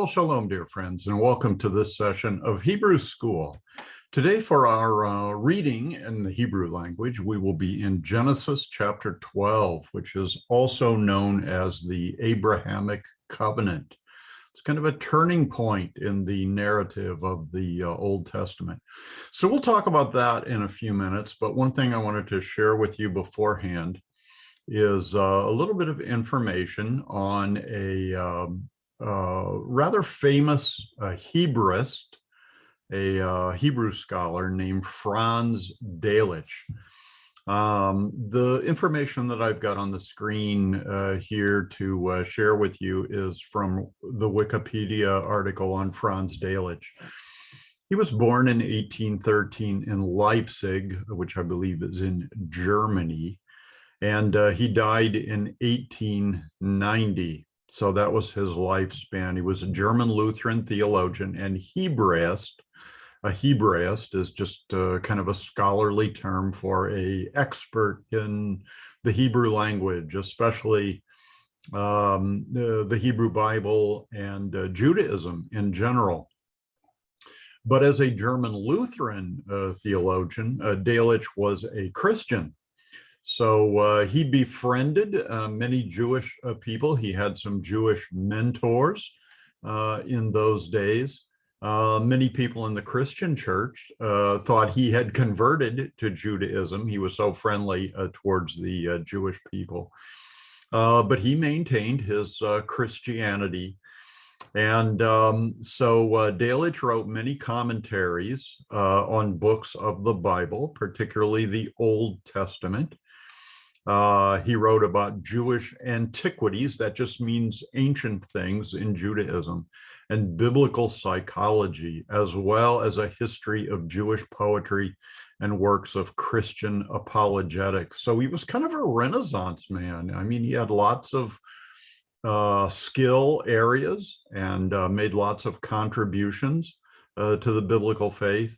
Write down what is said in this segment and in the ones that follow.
Well, shalom, dear friends, and welcome to this session of Hebrew School. Today, for our reading in the Hebrew language, we will be in Genesis chapter 12, which is also known as the Abrahamic Covenant. It's kind of a turning point in the narrative of the Old Testament. So we'll talk about that in a few minutes, but one thing I wanted to share with you beforehand is a little bit of information on a rather famous Hebraist, a Hebrew scholar named Franz Delitzsch. The information that I've got on the screen here to share with you is from the Wikipedia article on Franz Delitzsch. He was born in 1813 in Leipzig, which I believe is in Germany, and he died in 1890. So that was his lifespan. He was a German Lutheran theologian and Hebraist. A Hebraist is just kind of a scholarly term for an expert in the Hebrew language, especially the Hebrew Bible and Judaism in general. But as a German Lutheran theologian, Delitzsch was a Christian. So he befriended many Jewish people. He had some Jewish mentors in those days. Many people in the Christian church thought he had converted to Judaism. He was so friendly towards the Jewish people. But he maintained his Christianity. And so Delitzsch wrote many commentaries on books of the Bible, particularly the Old Testament. He wrote about Jewish antiquities, that just means ancient things in Judaism, and biblical psychology, as well as a history of Jewish poetry and works of Christian apologetics. So he was kind of a Renaissance man. I mean, he had lots of skill areas and made lots of contributions to the biblical faith.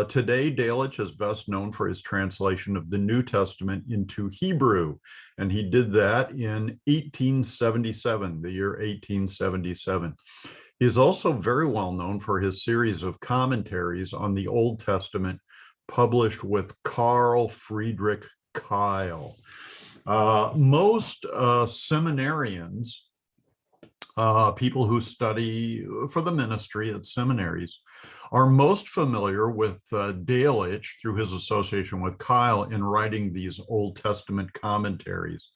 Today, Delitzsch is best known for his translation of the New Testament into Hebrew, and he did that in 1877, the year 1877. He's also very well known for his series of commentaries on the Old Testament published with Carl Friedrich Keil. Most seminarians, people who study for the ministry at seminaries, are most familiar with Delitzsch through his association with Keil in writing these Old Testament commentaries.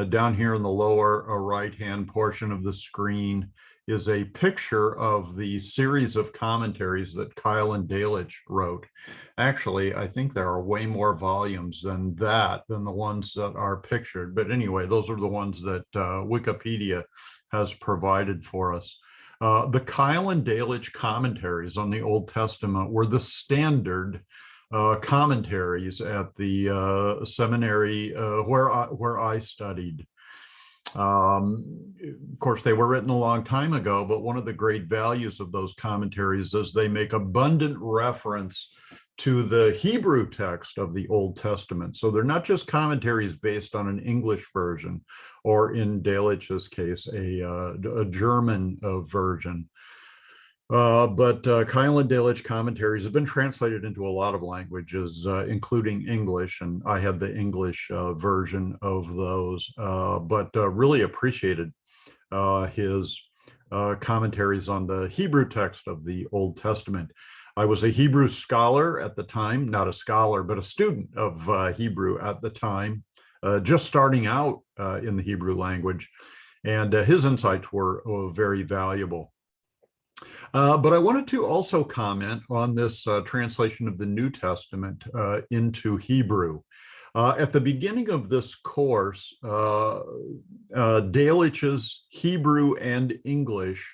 Down here in the lower right-hand portion of the screen is a picture of the series of commentaries that Keil and Delitzsch wrote. Actually, I think there are way more volumes than that, than the ones that are pictured. But anyway, those are the ones that Wikipedia has provided for us. The Keil and Delitzsch commentaries on the Old Testament were the standard commentaries at the seminary where I studied. Of course, they were written a long time ago, but one of the great values of those commentaries is they make abundant reference to the Hebrew text of the Old Testament. So they're not just commentaries based on an English version, or in Delitzsch's case, a German version. But Keil and Delitzsch commentaries have been translated into a lot of languages, including English, and I have the English version of those, but really appreciated his commentaries on the Hebrew text of the Old Testament. I was a Hebrew scholar at the time, not a scholar, but a student of Hebrew at the time, just starting out in the Hebrew language, and his insights were very valuable. But I wanted to also comment on this translation of the New Testament into Hebrew. At the beginning of this course, Delitzsch's Hebrew and English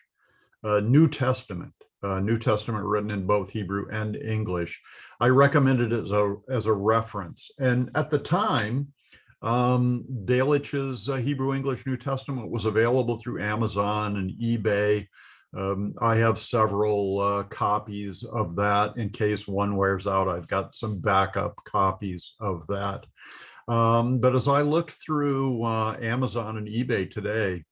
New Testament written in both Hebrew and English, I recommended it as a reference. And at the time, Delitzsch's Hebrew English New Testament was available through Amazon and eBay. I have several copies of that. In case one wears out, I've got some backup copies of that. But as I looked through Amazon and eBay today,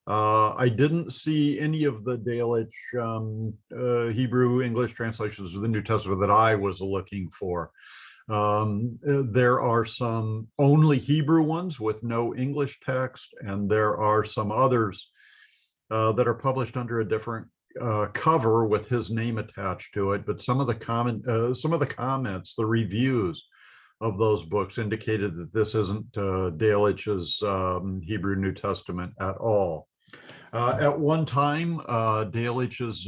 I didn't see any of the Delitzsch Hebrew English translations of the New Testament that I was looking for. There are some only Hebrew ones with no English text, and there are some others that are published under a different cover with his name attached to it. But some of the comments, the reviews of those books indicated that this isn't Delitzsch's Hebrew New Testament at all. At one time, Delitzsch's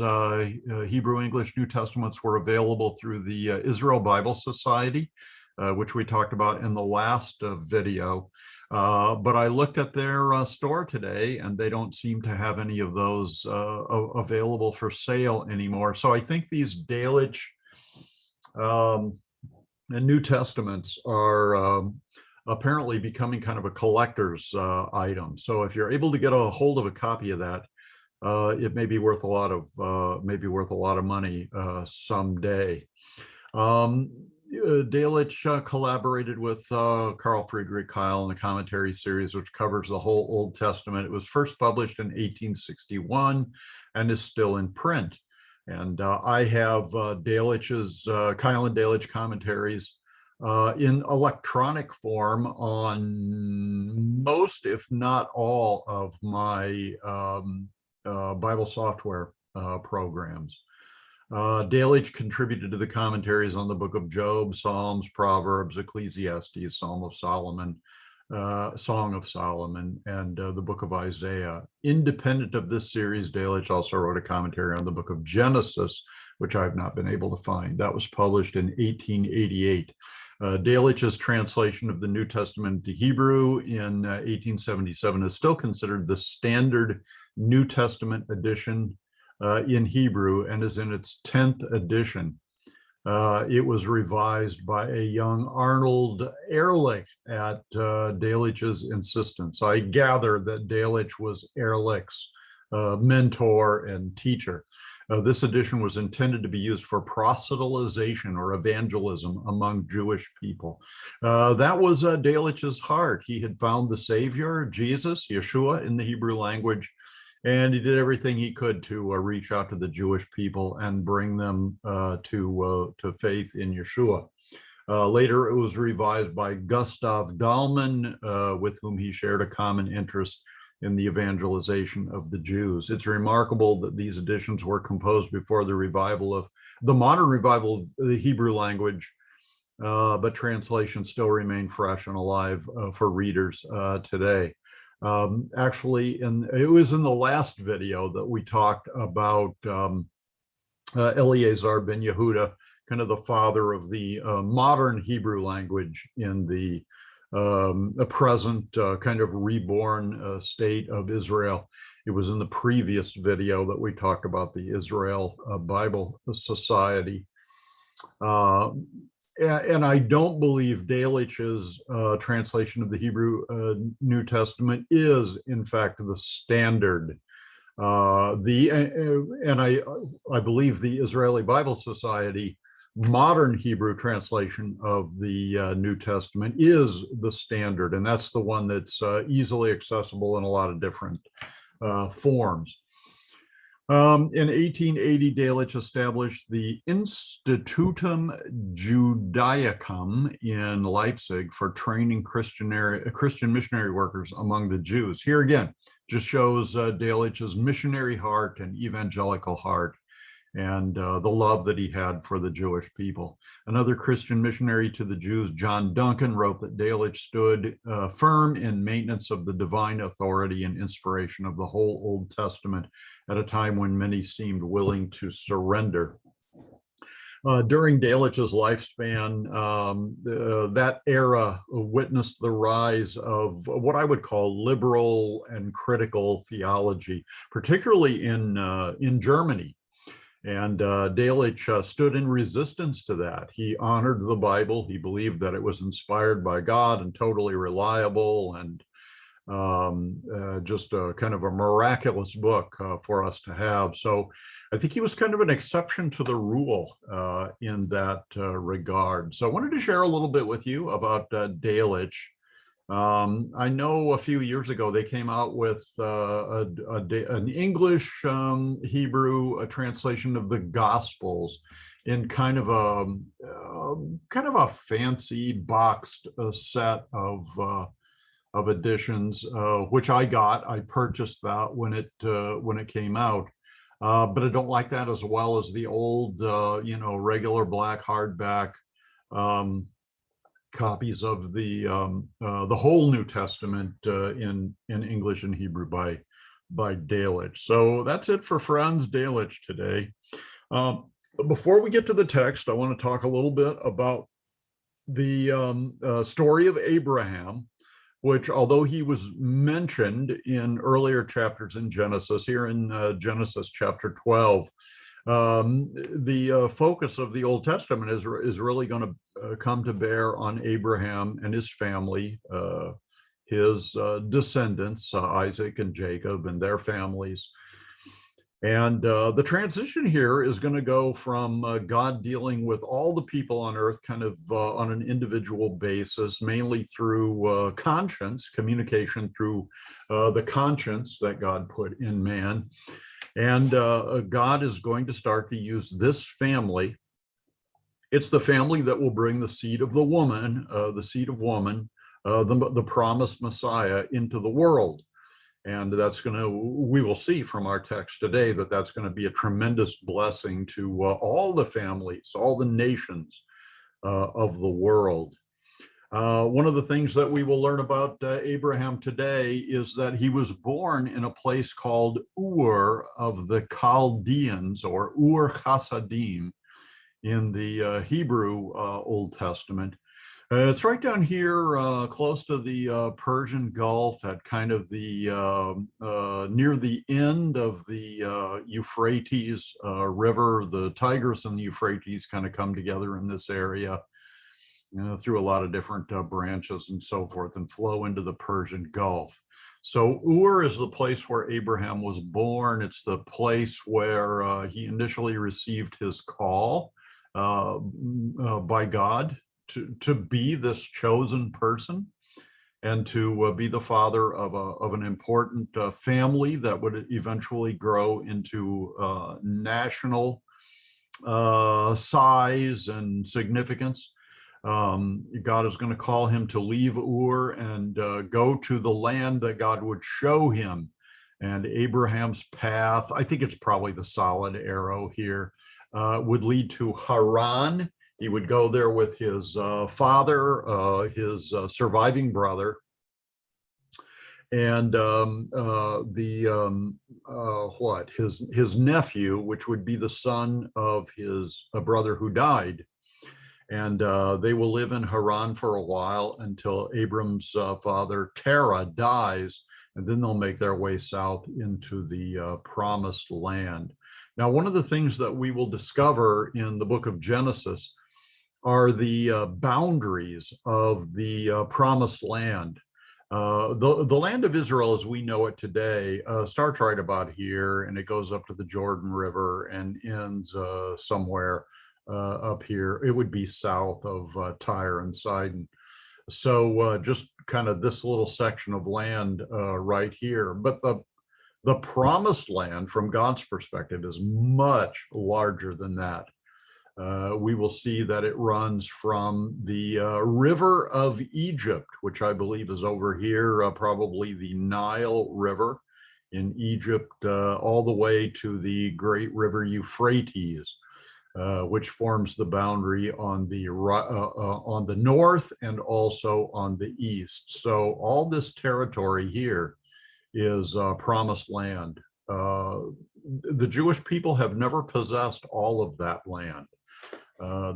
Hebrew English New Testaments were available through the Israel Bible Society, which we talked about in the last video. But I looked at their store today, and they don't seem to have any of those available for sale anymore. So I think these Delitzsch New Testaments are apparently becoming kind of a collector's item. So if you're able to get a hold of a copy of that, it may be worth a lot of money someday. Delitzsch collaborated with Carl Friedrich Keil in the commentary series, which covers the whole Old Testament. It was first published in 1861 and is still in print. And I have Delitzsch's Keil and Delitzsch commentaries in electronic form on most, if not all, of my Bible software programs. Delitzsch contributed to the commentaries on the book of Job, Psalms, Proverbs, Ecclesiastes, Song of Solomon, and the book of Isaiah. Independent of this series, Delitzsch also wrote a commentary on the book of Genesis, which I've not been able to find. That was published in 1888. Delitzsch's translation of the New Testament to Hebrew in 1877 is still considered the standard New Testament edition in Hebrew and is in its 10th edition. It was revised by a young Arnold Ehrlich at Delitzsch's insistence. I gather that Delitzsch was Ehrlich's mentor and teacher. This edition was intended to be used for proselytization or evangelism among Jewish people. That was Delitzsch's heart. He had found the Savior, Jesus, Yeshua, in the Hebrew language, and he did everything he could to reach out to the Jewish people and bring them to faith in Yeshua. Later, it was revised by Gustav Dahlmann, with whom he shared a common interest in the evangelization of the Jews. It's remarkable that these editions were composed before the modern revival of the Hebrew language, but translations still remain fresh and alive for readers today. Actually, it was in the last video that we talked about Eleazar ben Yehuda, kind of the father of the modern Hebrew language in the present kind of reborn state of Israel. It was in the previous video that we talked about the Israel Bible Society. And I don't believe Delitzsch's translation of the Hebrew New Testament is, in fact, the standard. I believe the Israeli Bible Society modern Hebrew translation of the New Testament is the standard, and that's the one that's easily accessible in a lot of different forms. In 1880, Delitzsch established the Institutum Judaicum in Leipzig for training Christian missionary workers among the Jews. Here again, just shows Delitzsch's missionary heart and evangelical heart, and the love that he had for the Jewish people. Another Christian missionary to the Jews, John Duncan, wrote that Delitzsch stood firm in maintenance of the divine authority and inspiration of the whole Old Testament at a time when many seemed willing to surrender. During Delitzsch's lifespan, that era witnessed the rise of what I would call liberal and critical theology, particularly in Germany. And Delitzsch stood in resistance to that. He honored the Bible. He believed that it was inspired by God and totally reliable, and just a kind of a miraculous book for us to have. So I think he was kind of an exception to the rule in that regard. So I wanted to share a little bit with you about Delitzsch I know a few years ago they came out with an English Hebrew translation of the Gospels in kind of a fancy boxed set of editions, which I got. I purchased that when it came out. But I don't like that as well as the old, regular black hardback um, copies of the whole New Testament in English and Hebrew by Delitzsch. So that's it for Franz Delitzsch today. Before we get to the text, I want to talk a little bit about the story of Abraham, which, although he was mentioned in earlier chapters in Genesis, here in Genesis chapter 12, the focus of the Old Testament is really going to come to bear on Abraham and his family, his descendants, Isaac and Jacob and their families. And the transition here is going to go from God dealing with all the people on earth kind of on an individual basis, mainly through conscience, communication through the conscience that God put in man. And God is going to start to use this family. It's the family that will bring the seed of the woman, the promised Messiah into the world. And we will see from our text today that that's going to be a tremendous blessing to all the families, all the nations of the world. One of the things that we will learn about Abraham today is that he was born in a place called Ur of the Chaldeans, or Ur Chasadim in the Hebrew Old Testament. It's right down here close to the Persian Gulf at kind of the near the end of the Euphrates River. The Tigris and the Euphrates kind of come together in this area, through a lot of different branches and so forth, and flow into the Persian Gulf. So Ur is the place where Abraham was born. It's the place where he initially received his call by God to be this chosen person and to be the father of an important family that would eventually grow into national size and significance. God is going to call him to leave Ur and go to the land that God would show him. And Abraham's path, I think it's probably the solid arrow here, would lead to Haran. He would go there with his father, his surviving brother, and his nephew, which would be the son of his brother who died. And they will live in Haran for a while until Abram's father, Terah, dies, and then they'll make their way south into the promised land. Now, one of the things that we will discover in the book of Genesis are the boundaries of the promised land. The land of Israel as we know it today starts right about here, and it goes up to the Jordan River and ends somewhere up here. It would be south of Tyre and Sidon. So just kind of this little section of land right here. But the promised land from God's perspective is much larger than that. We will see that it runs from the river of Egypt, which I believe is over here, probably the Nile River in Egypt, all the way to the great river Euphrates, which forms the boundary on the north and also on the east. So all this territory here is promised land. The Jewish people have never possessed all of that land.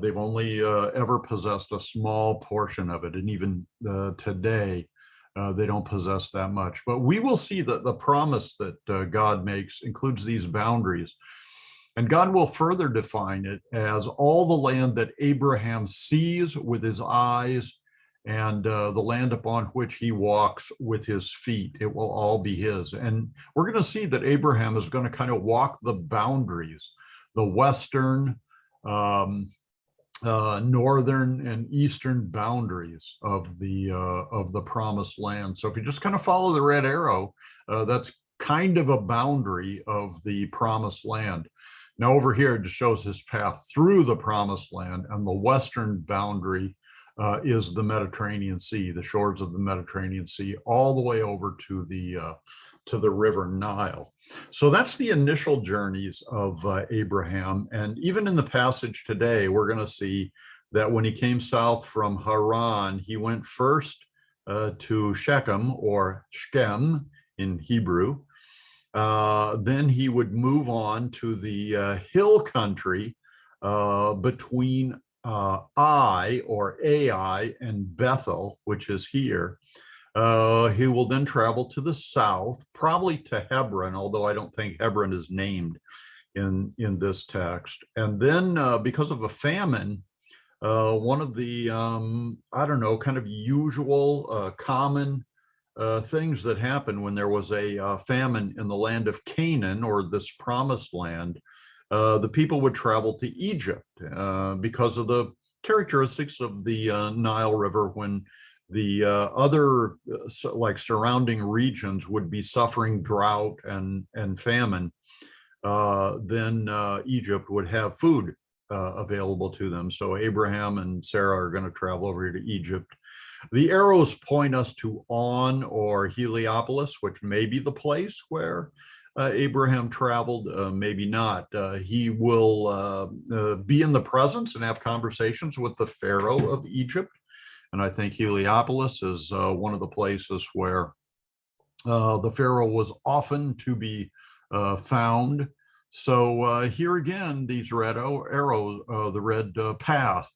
They've only ever possessed a small portion of it, and even today, they don't possess that much. But we will see that the promise that God makes includes these boundaries. And God will further define it as all the land that Abraham sees with his eyes and the land upon which he walks with his feet. It will all be his. And we're going to see that Abraham is going to kind of walk the boundaries, the western northern and eastern boundaries of the promised land. So if you just kind of follow the red arrow, that's kind of a boundary of the promised land. Now over here, it just shows his path through the promised land, and the western boundary is the Mediterranean Sea, the shores of the Mediterranean Sea, all the way over to the river Nile. So that's the initial journeys of Abraham. And even in the passage today, we're going to see that when he came south from Haran, he went first to Shechem, or Shechem in Hebrew. Then he would move on to the hill country between Ai, or Ai, and Bethel, which is here. He will then travel to the south, probably to Hebron, although I don't think Hebron is named in this text. And then because of a famine, one of the, I don't know, kind of usual, common things that happened when there was a famine in the land of Canaan, or this promised land, the people would travel to Egypt because of the characteristics of the Nile River. When the other like surrounding regions would be suffering drought and famine, then Egypt would have food available to them. So Abraham and Sarah are going to travel over here to Egypt. The arrows point us to On, or Heliopolis, which may be the place where Abraham traveled, maybe not. He will be in the presence and have conversations with the Pharaoh of Egypt. And I think Heliopolis is one of the places where the Pharaoh was often to be found. So here again, these red arrows, the red path,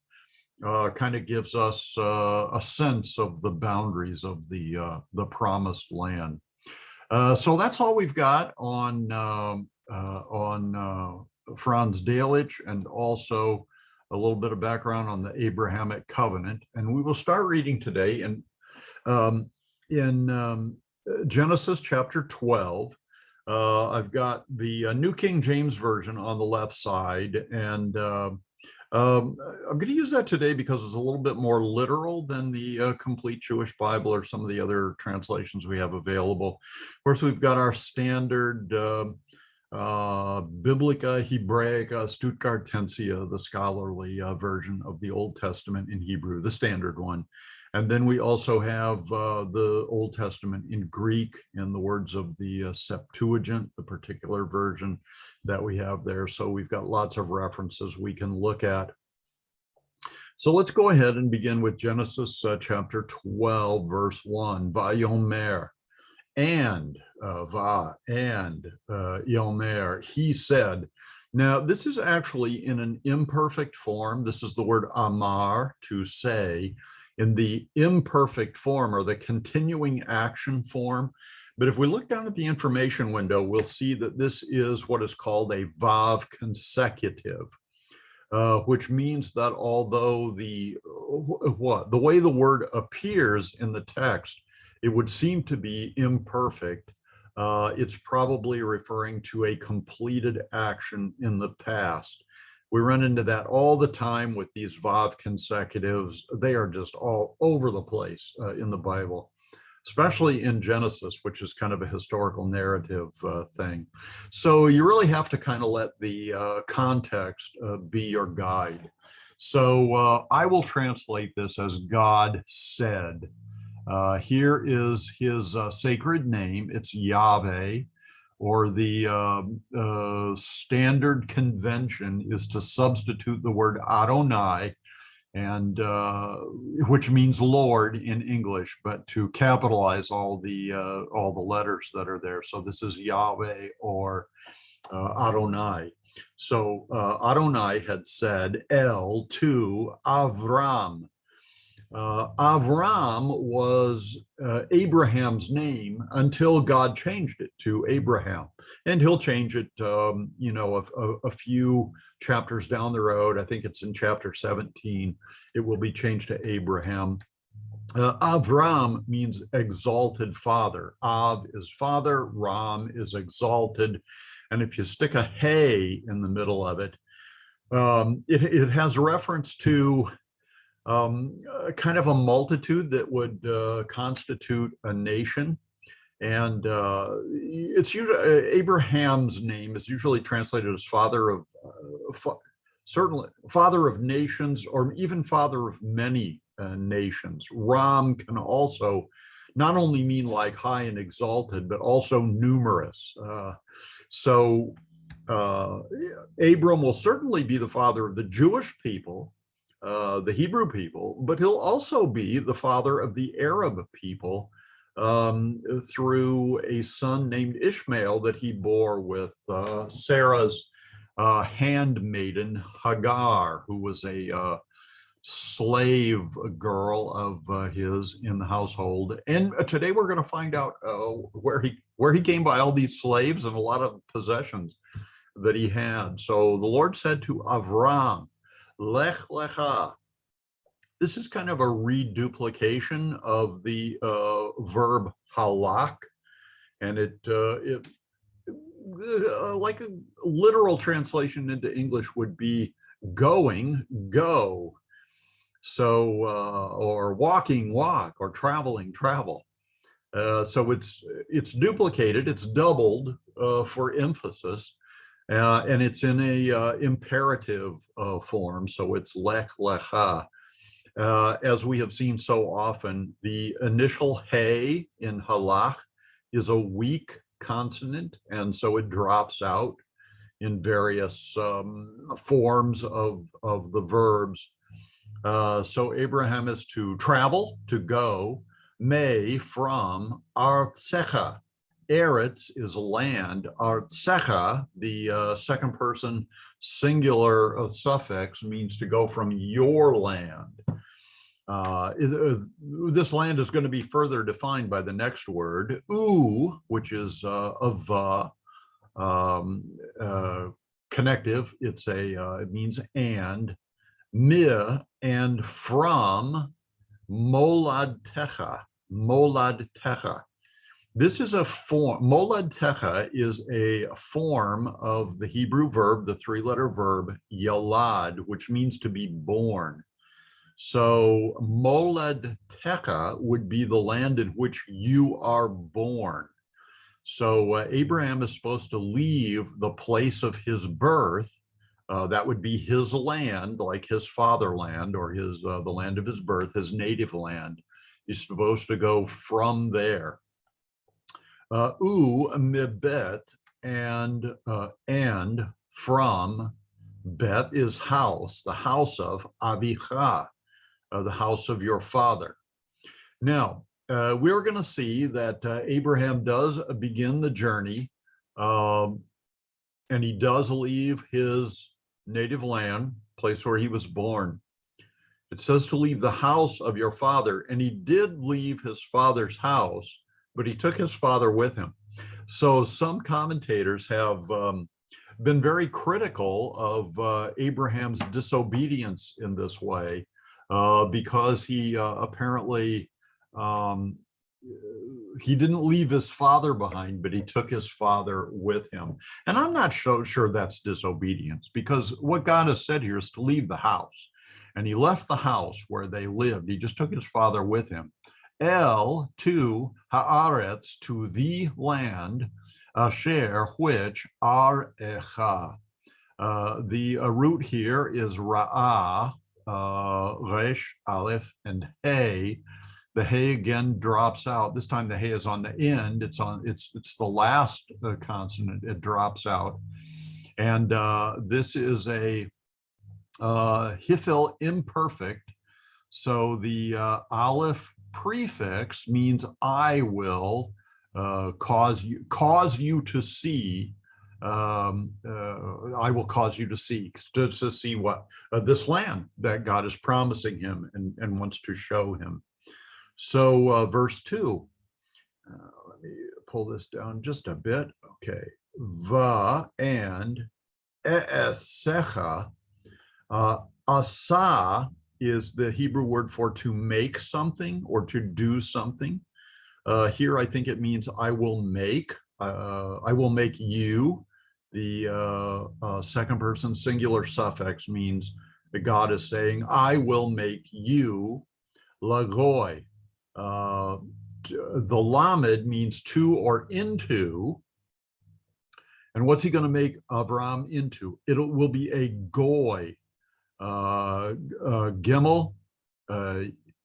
kind of gives us a sense of the boundaries of the promised land. So that's all we've got on Franz Delitzsch, and also a little bit of background on the Abrahamic covenant. And we will start reading today in Genesis chapter 12. I've got the New King James Version on the left side, and I'm going to use that today because it's a little bit more literal than the Complete Jewish Bible or some of the other translations we have available. Of course, we've got our standard Biblica Hebraica Stuttgartensia, the scholarly version of the Old Testament in Hebrew, the standard one. And then we also have the Old Testament in Greek, in the words of the Septuagint, the particular version that we have there. So we've got lots of references we can look at. So let's go ahead and begin with Genesis chapter 12, verse 1. Vayomer, and Yomer, he said. Now, this is actually in an imperfect form. This is the word amar, to say, in the imperfect form, or the continuing action form. But if we look down at the information window, we'll see that this is what is called a vav consecutive, which means that although the way the word appears in the text, it would seem to be imperfect, it's probably referring to a completed action in the past. We run into that all the time with these vav consecutives. They are just all over the place in the Bible, especially in Genesis, which is kind of a historical narrative thing. So you really have to kind of let the context be your guide. So I will translate this as God said. Here is his sacred name. It's Yahweh, or the standard convention is to substitute the word Adonai, and which means Lord in English, but to capitalize all the letters that are there. So this is Yahweh, or Adonai. So Adonai had said El to Avram. Avram was Abraham's name until God changed it to Abraham, and he'll change it, a few chapters down the road. I think it's in chapter 17. It will be changed to Abraham. Avram means exalted father. Av is father, Ram is exalted, and if you stick a hey in the middle of it, It has reference to kind of a multitude that would constitute a nation. And it's usually Abraham's name is usually translated as certainly father of nations, or even father of many nations. Ram can also not only mean like high and exalted, but also numerous. So Abram will certainly be the father of the Jewish people, the Hebrew people, but he'll also be the father of the Arab people through a son named Ishmael that he bore with Sarah's handmaiden Hagar, who was a slave girl of his in the household. And today we're going to find out where he came by all these slaves and a lot of possessions that he had. So the Lord said to Avram, Lech Lecha. This is kind of a reduplication of the verb halak, and it like a literal translation into English would be going, go. So, or walking, walk, or traveling, travel. So it's duplicated, it's doubled for emphasis, and it's in a imperative form. So it's lech lecha. As we have seen so often, the initial hey in halach is a weak consonant, and so it drops out in various forms of the verbs. So Abraham is to travel, to go, may from artsecha. Eretz is land. Artsecha, the second person singular suffix, means to go from your land. This land is going to be further defined by the next word, u, which is connective. It means and, mi, and from, moladtecha, moladtecha. This is a form, moladtecha is a form of the Hebrew verb, the three-letter verb, yalad, which means to be born. So moladtecha would be the land in which you are born. So Abraham is supposed to leave the place of his birth. That would be his land, like his fatherland, or his the land of his birth, his native land. He's supposed to go from there. Mibet, and from. Bet is house, the house of Avicha, the house of your father. Now, we're going to see that Abraham does begin the journey, and he does leave his native land, place where he was born. It says to leave the house of your father, and he did leave his father's house, but he took his father with him. So some commentators have been very critical of Abraham's disobedience in this way, because he apparently he didn't leave his father behind, but he took his father with him. And I'm not so sure that's disobedience, because what God has said here is to leave the house. And he left the house where they lived. He just took his father with him. El, to haaretz, to the land, asher, which, arecha. The root here is ra'ah, resh, aleph, and hey. The hey again drops out. This time the hey is on the end. It's the last consonant. It drops out. And this is a hifil imperfect. So the aleph prefix means I will cause you to see. I will cause you to see what this land that God is promising him and wants to show him. So verse 2, let me pull this down just a bit. Okay. Va and e'esecha. Asa is the Hebrew word for to make something or to do something. Here I think it means I will make you. The second person singular suffix means that God is saying, I will make you lagoi. The lamed means to or into. And what's he going to make Avram into? It will be a goy. Gimel,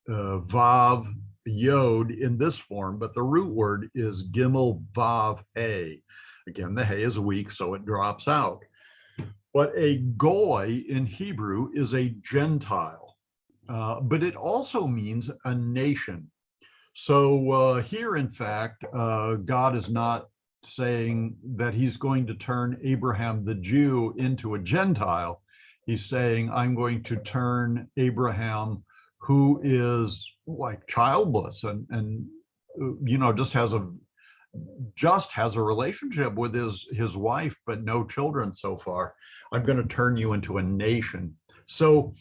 Vav, Yod in this form, but the root word is Gimel, Vav, He. Again, the He is weak, so it drops out. But a goy in Hebrew is a Gentile, but it also means a nation. So here, in fact, God is not saying that he's going to turn Abraham the Jew into a Gentile. He's saying, I'm going to turn Abraham, who is like childless and just has a relationship with his wife, but no children so far. I'm going to turn you into a nation. So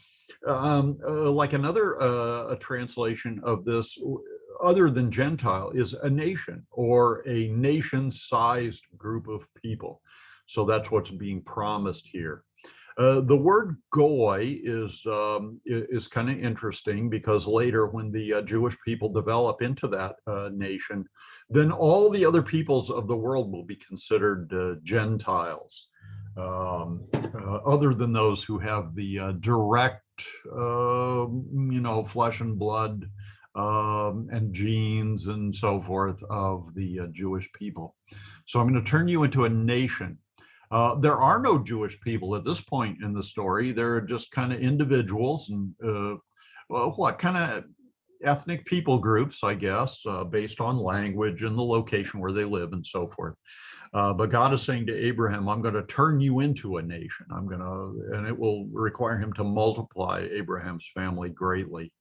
like another a translation of this, other than Gentile, is a nation or a nation-sized group of people. So that's what's being promised here. The word goy is kind of interesting because later when the Jewish people develop into that nation, then all the other peoples of the world will be considered Gentiles, other than those who have the direct, flesh and blood and genes and so forth of the Jewish people. So I'm going to turn you into a nation. There are no Jewish people at this point in the story. They're just kind of individuals and kind of ethnic people groups, I guess, based on language and the location where they live and so forth. But God is saying to Abraham, I'm going to turn you into a nation. And it will require him to multiply Abraham's family greatly.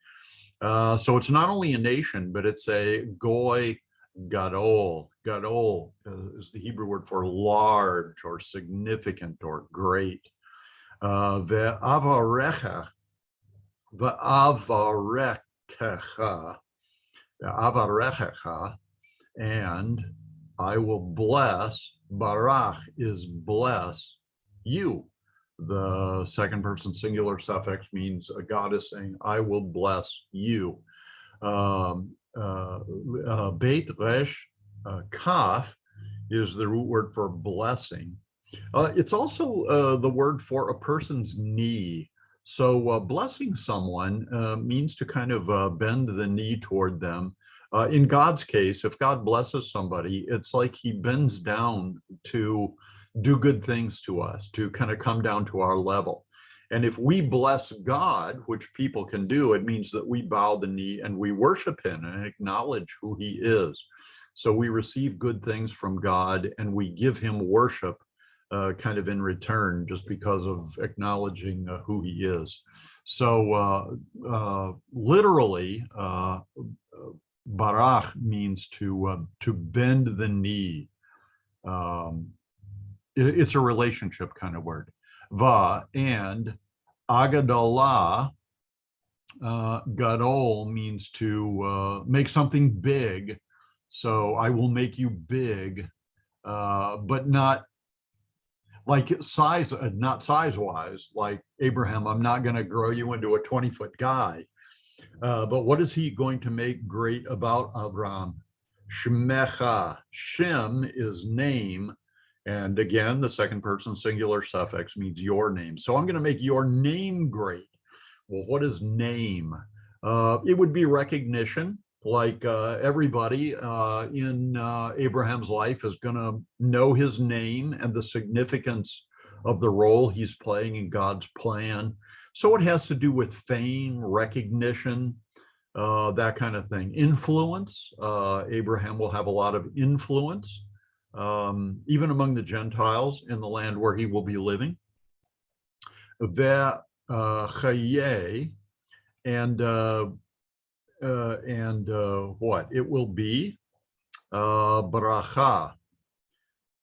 So it's not only a nation, but it's a goy gadol. Gadol is the Hebrew word for large or significant or great. Ve'avarecha, and I will bless. Barach is bless you. The second person singular suffix means God is saying, I will bless you. Beit resh, kaf, is the root word for blessing. It's also the word for a person's knee. So blessing someone means to kind of bend the knee toward them. In God's case, if God blesses somebody, it's like he bends down to do good things to us, to kind of come down to our level. And if we bless God, which people can do, it means that we bow the knee and we worship him and acknowledge who he is. So we receive good things from God and we give him worship kind of in return, just because of acknowledging who he is. So literally, barach means to bend the knee. It's a relationship kind of word. Va, and agadolah, gadol means to make something big. So I will make you big, but not like not size-wise, like Abraham, I'm not going to grow you into a 20-foot guy. But what is he going to make great about Avram? Shemecha. Shem is name. And again, the second person singular suffix means your name. So I'm going to make your name great. Well, what is name? It would be recognition. Like everybody in Abraham's life is going to know his name and the significance of the role he's playing in God's plan. So it has to do with fame, recognition, that kind of thing. Influence. Abraham will have a lot of influence, even among the Gentiles in the land where he will be living. Ve'chaye, and what it will be, bracha.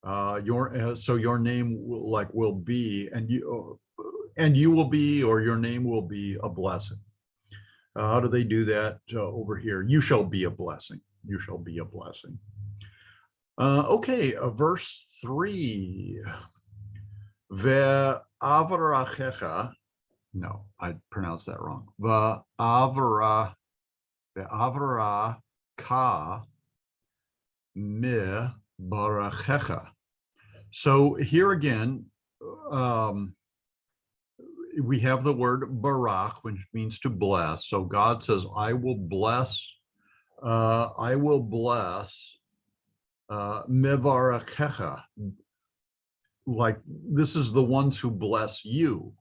So your name will be, and you will be, or your name will be a blessing. How do they do that over here? You shall be a blessing. You shall be a blessing. Okay, verse 3. Ve'avrachecha, no, I pronounced that wrong. Ve'avra ka mi barachecha. So here again, we have the word barak, which means to bless. So God says, I will bless mevarachecha. Like, this is the ones who bless you.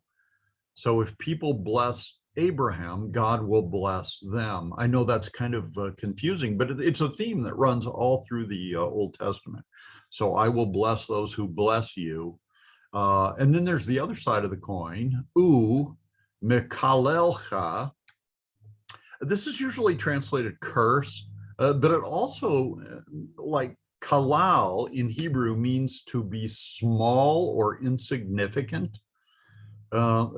So if people bless Abraham, God will bless them. I know that's kind of confusing, but it's a theme that runs all through the Old Testament. So I will bless those who bless you. And then there's the other side of the coin, mekalelcha. This is usually translated curse, but it also, like kalal in Hebrew, means to be small or insignificant.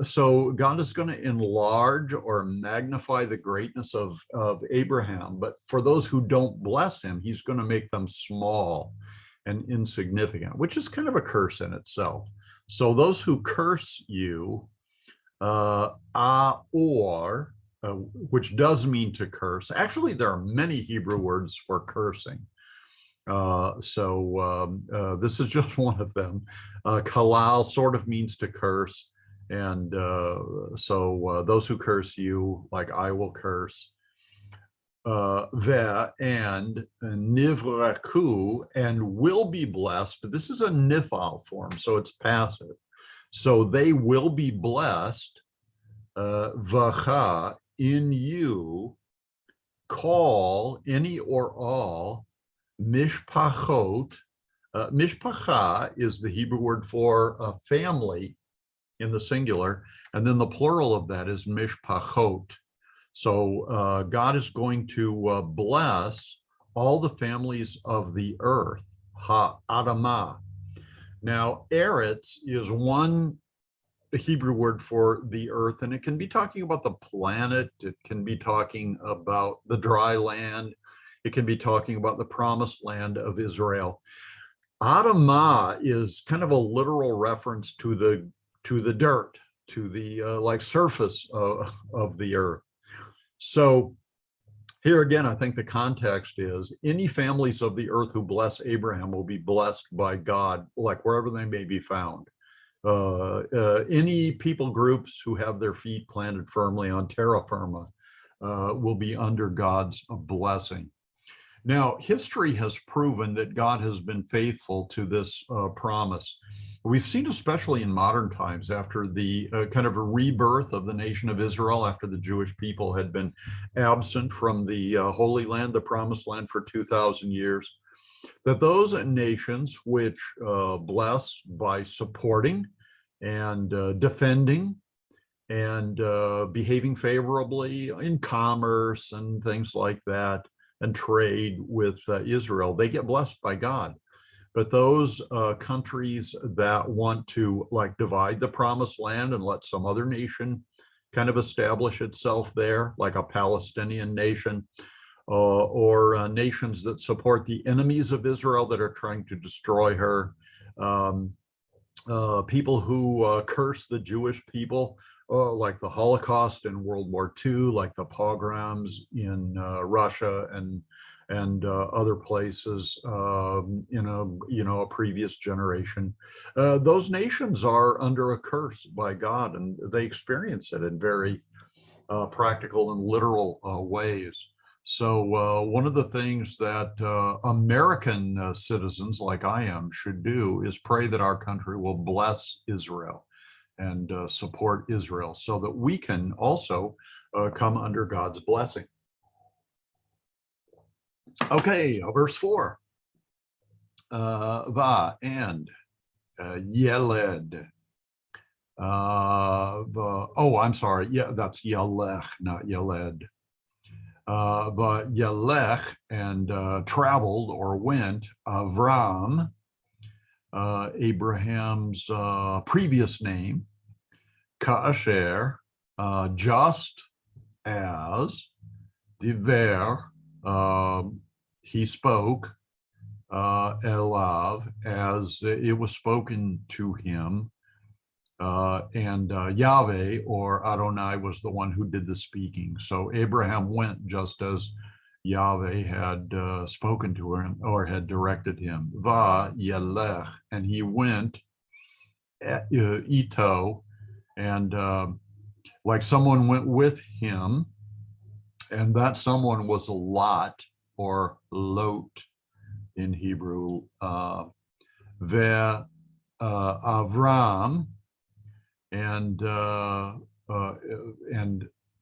So God is going to enlarge or magnify the greatness of Abraham, but for those who don't bless him, he's going to make them small and insignificant, which is kind of a curse in itself. So those who curse you, which does mean to curse. Actually, there are many Hebrew words for cursing. This is just one of them. Kalal sort of means to curse. And those who curse you, like I will curse. And nivraku, and will be blessed. This is a nifal form, so it's passive. So they will be blessed, vacha, in you, call any or all, mishpachot. Mishpacha is the Hebrew word for a family in the singular, and then the plural of that is mishpachot. So God is going to bless all the families of the earth, ha'adamah. Now, eretz is one Hebrew word for the earth, and it can be talking about the planet. It can be talking about the dry land. It can be talking about the promised land of Israel. Adamah is kind of a literal reference to the dirt, to the like surface of the earth. So here again, I think the context is any families of the earth who bless Abraham will be blessed by God, like wherever they may be found. Any people groups who have their feet planted firmly on terra firma will be under God's blessing. Now, history has proven that God has been faithful to this promise. We've seen, especially in modern times, after the kind of a rebirth of the nation of Israel, after the Jewish people had been absent from the Holy Land, the Promised Land, for 2,000 years, that those nations which bless by supporting and defending and behaving favorably in commerce and things like that, and trade with Israel, they get blessed by God. But those countries that want to like divide the promised land and let some other nation kind of establish itself there, like a Palestinian nation, or nations that support the enemies of Israel that are trying to destroy her, people who curse the Jewish people, like the Holocaust in World War II, like the pogroms in Russia and other places in a previous generation. Those nations are under a curse by God, and they experience it in very practical and literal ways. So one of the things that American citizens like I am should do is pray that our country will bless Israel and support Israel so that we can also come under God's blessing. Okay, verse 4. Va, and Yeled. I'm sorry. Yeah, that's Yelech, not Yeled. But Yelech, and traveled or went, Avram, Abraham's previous name, Ka'asher, just as, Diver, he spoke, Elav, as it was spoken to him, and Yahweh or Adonai was the one who did the speaking. So Abraham went just as Yahweh had spoken to him or had directed him. Va yelech, and he went ito, and like someone went with him, and that someone was Lot or Lot in Hebrew. Avram and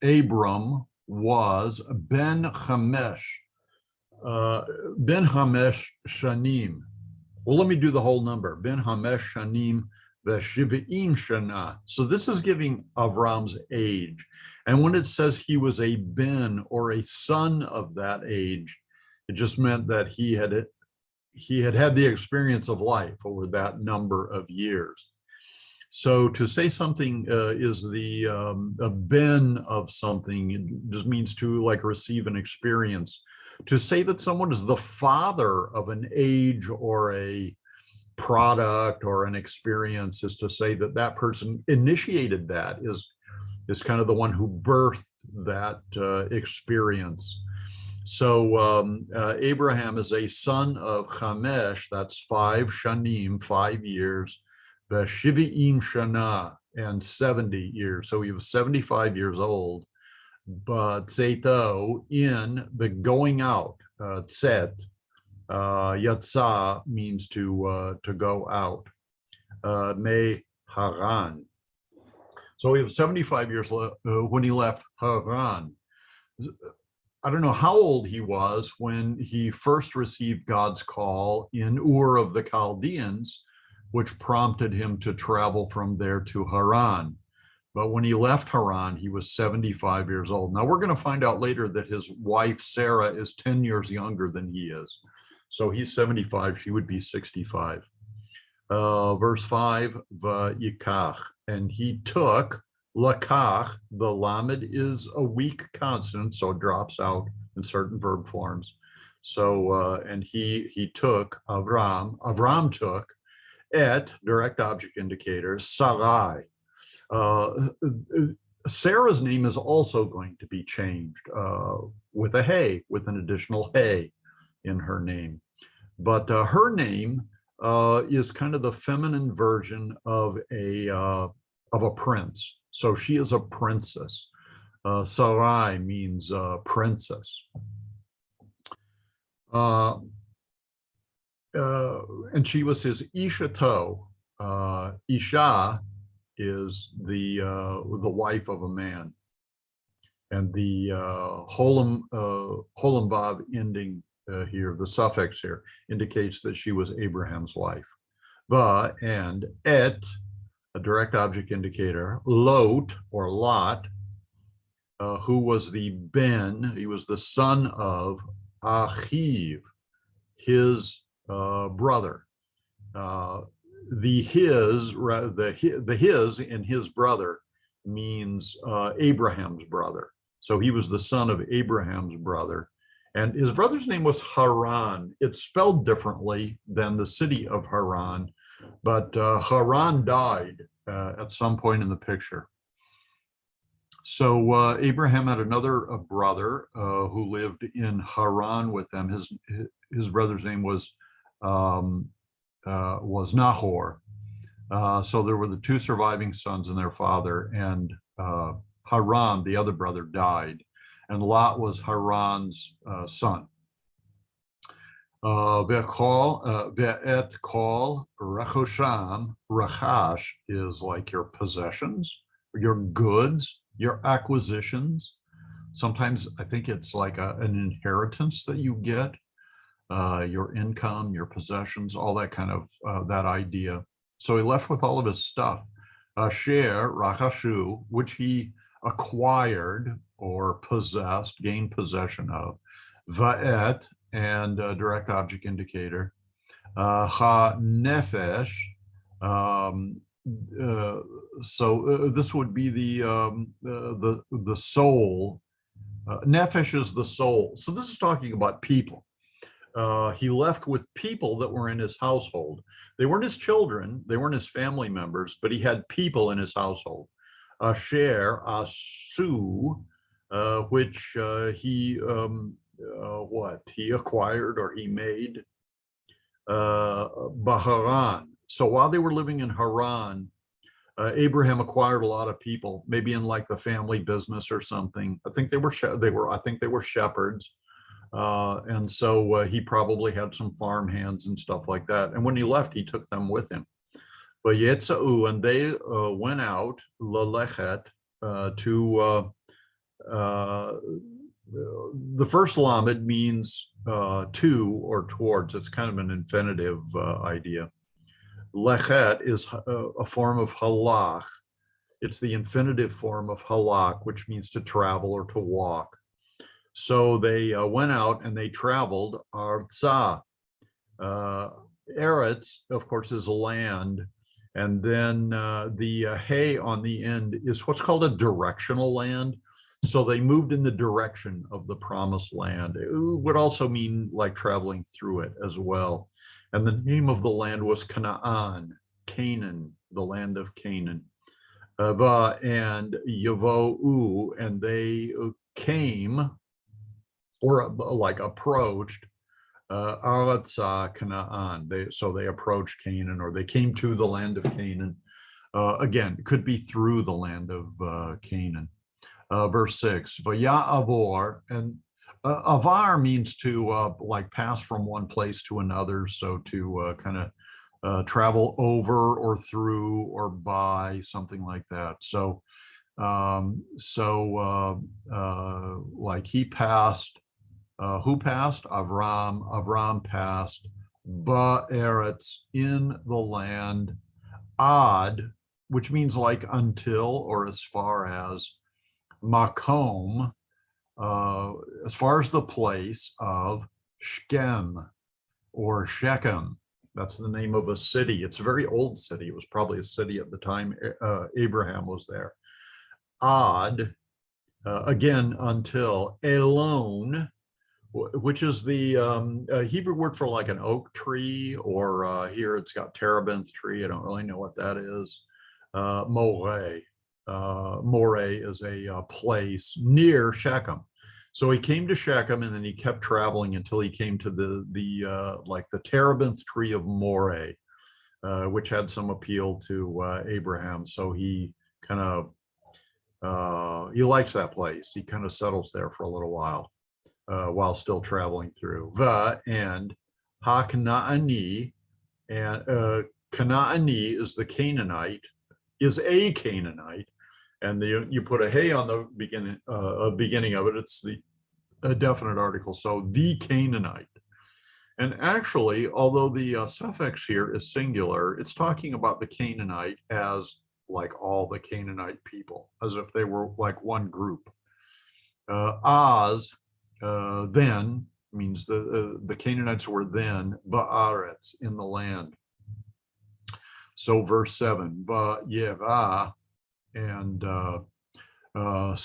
Abram was Ben Hamesh Shanim. Well, let me do the whole number. Ben Hamesh Shanim v'shiv'im shana. So this is giving Avram's age. And when it says he was a ben or a son of that age, it just meant that he had had the experience of life over that number of years. So to say something is the a ben of something, it just means to like receive an experience. To say that someone is the father of an age or a product or an experience is to say that that person initiated that, is kind of the one who birthed that experience. So Abraham is a son of Chamesh, that's 5 shanim, 5 years, Shivi'im shana, and 70 years. So he was 75 years old. But Zeto, in the going out, Tzet, Yatsa means to go out. Me Haran. So he was 75 years when he left Haran. I don't know how old he was when he first received God's call in Ur of the Chaldeans, which prompted him to travel from there to Haran. But when he left Haran, he was 75 years old. Now we're going to find out later that his wife, Sarah, is 10 years younger than he is. So he's 75, she would be 65. Verse 5, V'yikach, and he took, lakach, the lamed is a weak consonant, so it drops out in certain verb forms. So, and he took, Avram took, et, direct object indicator, Sarai. Sarah's name is also going to be changed with a hey, with an additional hey in her name. But her name is kind of the feminine version of a prince. So she is a princess. Sarai means princess. And she was his Ishato. Isha is the wife of a man, and the holam vav ending here, the suffix here, indicates that she was Abraham's wife. Va and et, a direct object indicator, Lot or Lot, who was the ben, he was the son of Achiv, his brother. The his in his brother means Abraham's brother. So he was the son of Abraham's brother. And his brother's name was Haran. It's spelled differently than the city of Haran, but Haran died at some point in the picture. So Abraham had another brother who lived in Haran with them. His brother's name was Nahor. So there were the 2 surviving sons and their father, and Haran, the other brother, died, and Lot was Haran's son. Ve'et kol rechosham, rechash is like your possessions, your goods, your acquisitions. Sometimes I think it's like an inheritance that you get. Your income, your possessions, all that kind of that idea. So he left with all of his stuff. Asher rachashu, which he acquired or possessed, gained possession of. Va'et, and direct object indicator. Ha nefesh. So this would be the soul. Nefesh is the soul. So this is talking about people. He left with people that were in his household. They weren't his children, they weren't his family members, but he had people in his household. Asher, Asu, which he acquired or he made, Baharan. So while they were living in Haran, Abraham acquired a lot of people, maybe in like the family business or something. I think they were shepherds, and so he probably had some farm hands and stuff like that. And when he left, he took them with him. But Yetzau, and they went out lalechet to the first lamed means to or towards. It's kind of an infinitive idea. Lechet is a form of halach. It's the infinitive form of halach, which means to travel or to walk. So they went out and they traveled. Arza. Eretz, of course, is land. And then the hay on the end is what's called a directional land. So they moved in the direction of the promised land. It would also mean like traveling through it as well. And the name of the land was Canaan, Canaan, the land of Canaan. And Yavo'u, and they came or like approached Aratza Canaan. So they approached Canaan, or they came to the land of Canaan. Again, it could be through the land of Canaan. Verse 6, Vaya'avor, and avar means to like pass from one place to another. So to kind of travel over or through or by, something like that. So like he passed. Who passed? Avram. Avram passed Ba'eretz, in the land, ad, which means like until or as far as, makom, as far as the place of Shechem or Shechem. That's the name of a city. It's a very old city. It was probably a city at the time Abraham was there. Ad, again, until. Elon, which is the Hebrew word for like an oak tree, or here it's got terebinth tree. I don't really know what that is. Moreh. Moreh is a place near Shechem. So he came to Shechem, and then he kept traveling until he came to the terebinth tree of Moreh, which had some appeal to Abraham. So he kind of he likes that place. He kind of settles there for a little while still traveling through. And Ha-Kanaani, and Kanaani is the Canaanite, is a Canaanite, and you put a hey on the beginning of it. It's a definite article, so the Canaanite. And actually, although the suffix here is singular, it's talking about the Canaanite as like all the Canaanite people, as if they were like one group. Then means the Canaanites were then Ba'aretz, in the land. So verse 7, Va'yeva, and I'm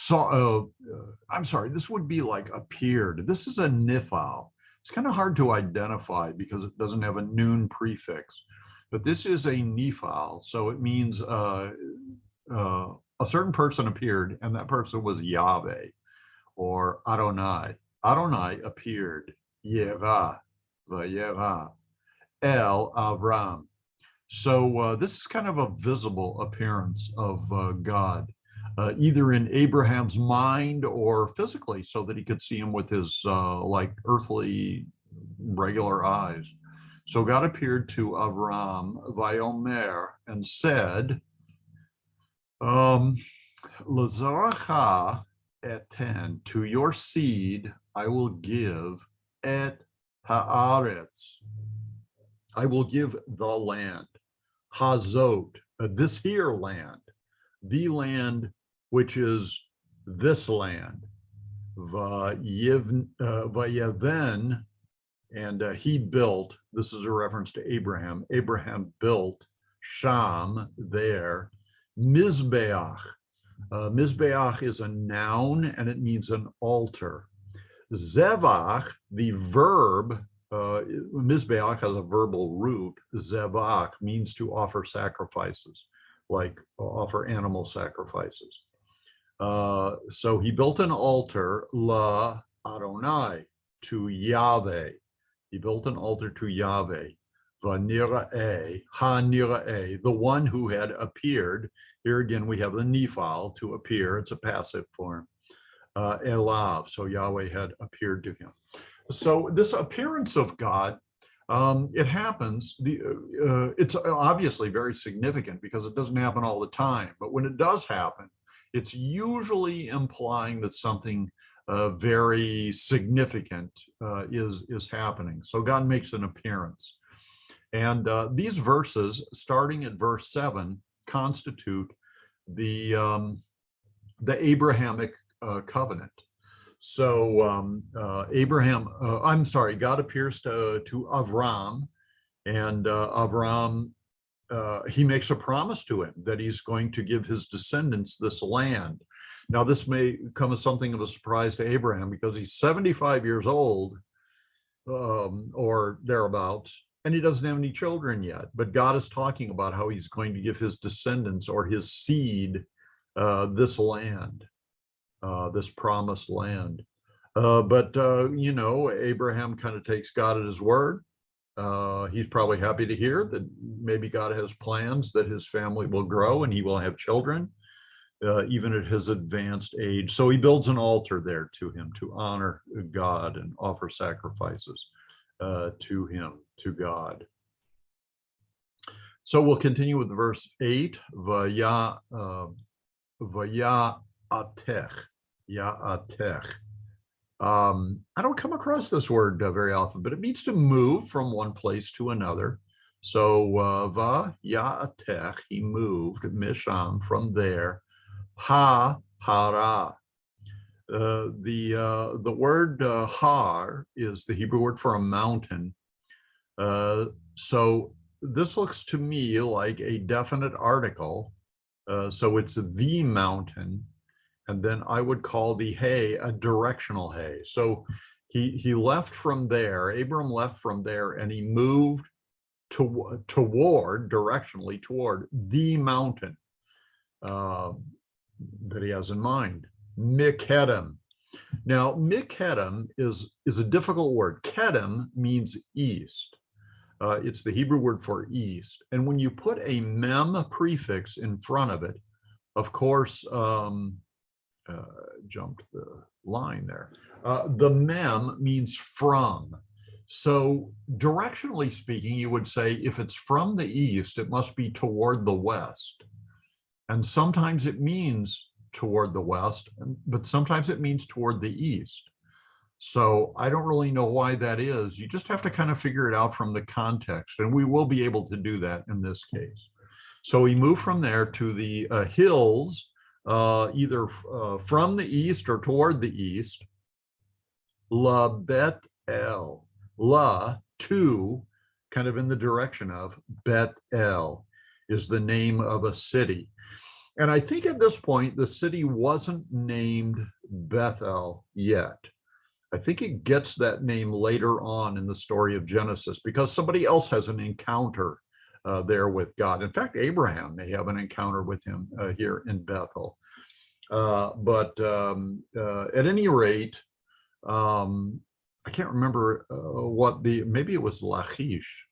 sorry, this would be like appeared. This is a nifal. It's kind of hard to identify because it doesn't have a noon prefix, but this is a nifal. So it means a certain person appeared, and that person was Yahweh or Adonai. Adonai appeared, Yeva, Vayeva, El Avram. So this is kind of a visible appearance of God, either in Abraham's mind or physically, so that he could see him with his like earthly, regular eyes. So God appeared to Avram, Vayomer, and said, Lazaracha eten, to your seed I will give et haaretz, I will give the land, hazot, this here land, the land which is this land, vayeven, and he built, this is a reference to Abraham, Abraham built Sham, there, Mizbeach. Mizbeach is a noun, and it means an altar. Zevach, the verb, Mizbeach has a verbal root. Zebach means to offer sacrifices, like offer animal sacrifices. So he built an altar, La Adonai, to Yahweh. He built an altar to Yahweh, Vanira'eh, Ha-nira'eh, the one who had appeared. Here again, we have the Nephal, to appear. It's a passive form. Elav, so Yahweh had appeared to him. So this appearance of God, it happens. It's obviously very significant because it doesn't happen all the time. But when it does happen, it's usually implying that something very significant is happening. So God makes an appearance. And these verses, starting at verse 7, constitute the Abrahamic covenant. So God appears to Avram, and Avram, he makes a promise to him that he's going to give his descendants this land. Now, this may come as something of a surprise to Abraham because he's 75 years old or thereabouts, and he doesn't have any children yet. But God is talking about how he's going to give his descendants or his seed this land. This promised land. But Abraham kind of takes God at his word. He's probably happy to hear that maybe God has plans that his family will grow and he will have children, even at his advanced age. So he builds an altar there to him to honor God and offer sacrifices to him, to God. So we'll continue with verse 8. Ya'atech. I don't come across this word very often, but it means to move from one place to another. So ya'atech, he moved, misham, from there. Hara. The word har is the Hebrew word for a mountain. So this looks to me like a definite article. So it's the mountain, and then I would call the hay a directional hay. So he left from there, Abram left from there, and he moved directionally toward the mountain that he has in mind, Mikkedem. Now, Mikkedem is a difficult word. Kedem means east. It's the Hebrew word for east. And when you put a mem prefix in front of it, of course, jumped the line there. The mem means from. So directionally speaking, you would say if it's from the east, it must be toward the west. And sometimes it means toward the west, but sometimes it means toward the east. So I don't really know why that is. You just have to kind of figure it out from the context, and we will be able to do that in this case. So we move from there to the hills, either from the east or toward the east. La Bet El, La, to, kind of in the direction of Bet El, is the name of a city. And I think at this point, the city wasn't named Bethel yet. I think it gets that name later on in the story of Genesis because somebody else has an encounter there with God. In fact, Abraham may have an encounter with him here in Bethel. But at any rate, I can't remember maybe it was Lachish.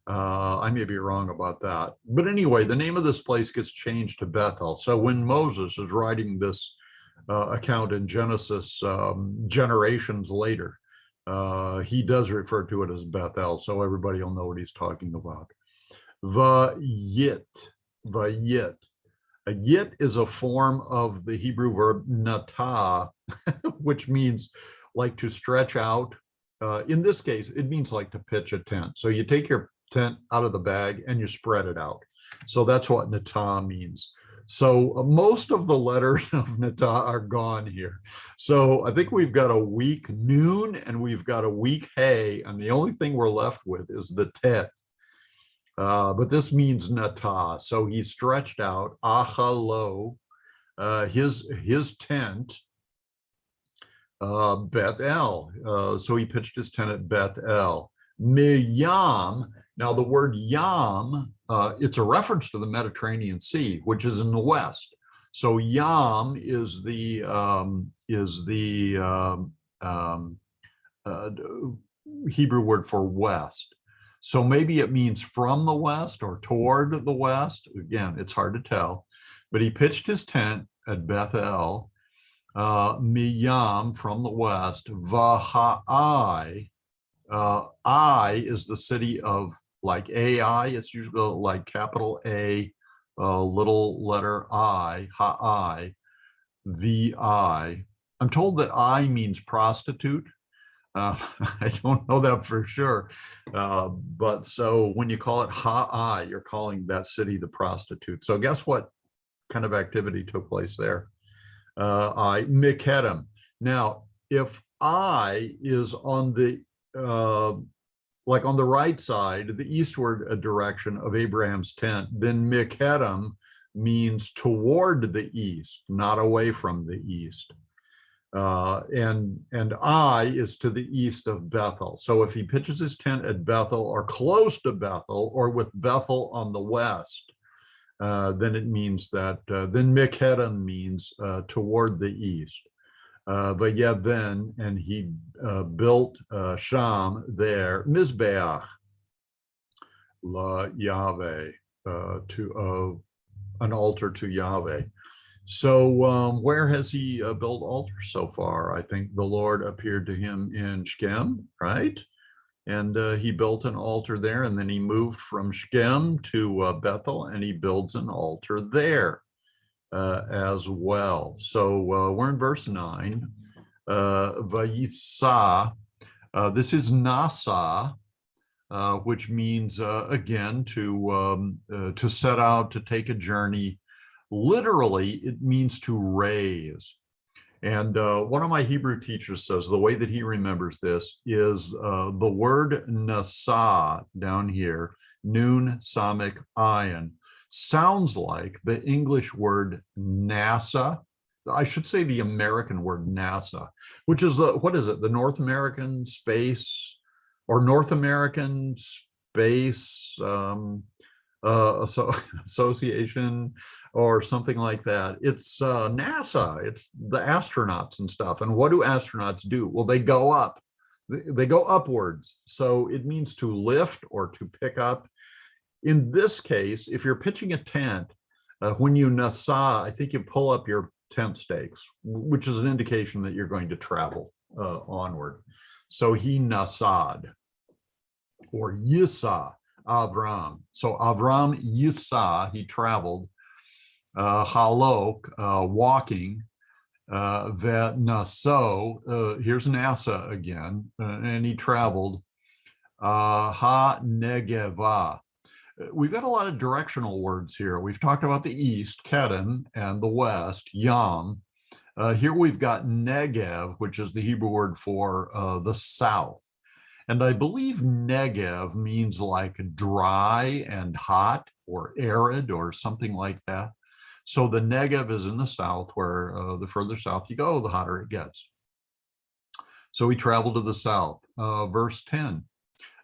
I may be wrong about that. But anyway, the name of this place gets changed to Bethel. So when Moses is writing this account in Genesis generations later, he does refer to it as Bethel, so everybody will know what he's talking about. Vayit. A yit is a form of the Hebrew verb natah, which means like to stretch out. In this case, it means like to pitch a tent. So you take your tent out of the bag and you spread it out. So that's what natah means. So most of the letters of natah are gone here. So I think we've got a weak noon and we've got a weak hay, and the only thing we're left with is the tet. But this means natah. So he stretched out achalo, his tent, Beth El. So he pitched his tent at Beth El. Miyam. Now, the word yam, it's a reference to the Mediterranean Sea, which is in the west. So yam is the uh, Hebrew word for west. So maybe it means from the west or toward the west. Again, it's hard to tell. But he pitched his tent at Bethel, Miyam, from the west, Vahai. I is the city of, like AI, it's usually like capital A, little letter I, Ha'ai, VI. I'm told that I means prostitute. I don't know that for sure. But so when you call it Ha'ai, you're calling that city the prostitute. So guess what kind of activity took place there? I, Mikedem. Now, if I is on the like on the right side, the eastward direction of Abraham's tent, then Mikedem means toward the east, not away from the east. And I is to the east of Bethel. So if he pitches his tent at Bethel or close to Bethel or with Bethel on the west, then it means that, then Mikedem means toward the east. Vayeven, and he built Sham there, Mizbeach, La Yahweh, to an altar to Yahweh. So where has he built altars so far? I think the Lord appeared to him in Shechem, right? And he built an altar there, and then he moved from Shechem to Bethel, and he builds an altar there as well. So we're in verse 9. Vayisa, this is Nasa, which means, again, to set out, to take a journey. Literally, it means to raise. And one of my Hebrew teachers says the way that he remembers this is the word nasa down here, nun samik ayin, sounds like the English word NASA. I should say the American word NASA, which is what is it? The North American Space or North American Space Association or something like that. It's NASA. It's the astronauts and stuff. And what do astronauts do? Well, they go up. They go upwards. So it means to lift or to pick up. In this case, if you're pitching a tent, when you nasa, I think you pull up your tent stakes, which is an indication that you're going to travel onward. So he nasad, or yisa, Avram. So Avram yisa, he traveled, halok, walking, naso, here's NASA again, and he traveled, ha negeva. We've got a lot of directional words here. We've talked about the east, Kedem, and the west, Yam. Here we've got Negev, which is the Hebrew word for the south. And I believe Negev means like dry and hot or arid or something like that. So the Negev is in the south, where the further south you go, the hotter it gets. So he traveled to the south. Verse 10.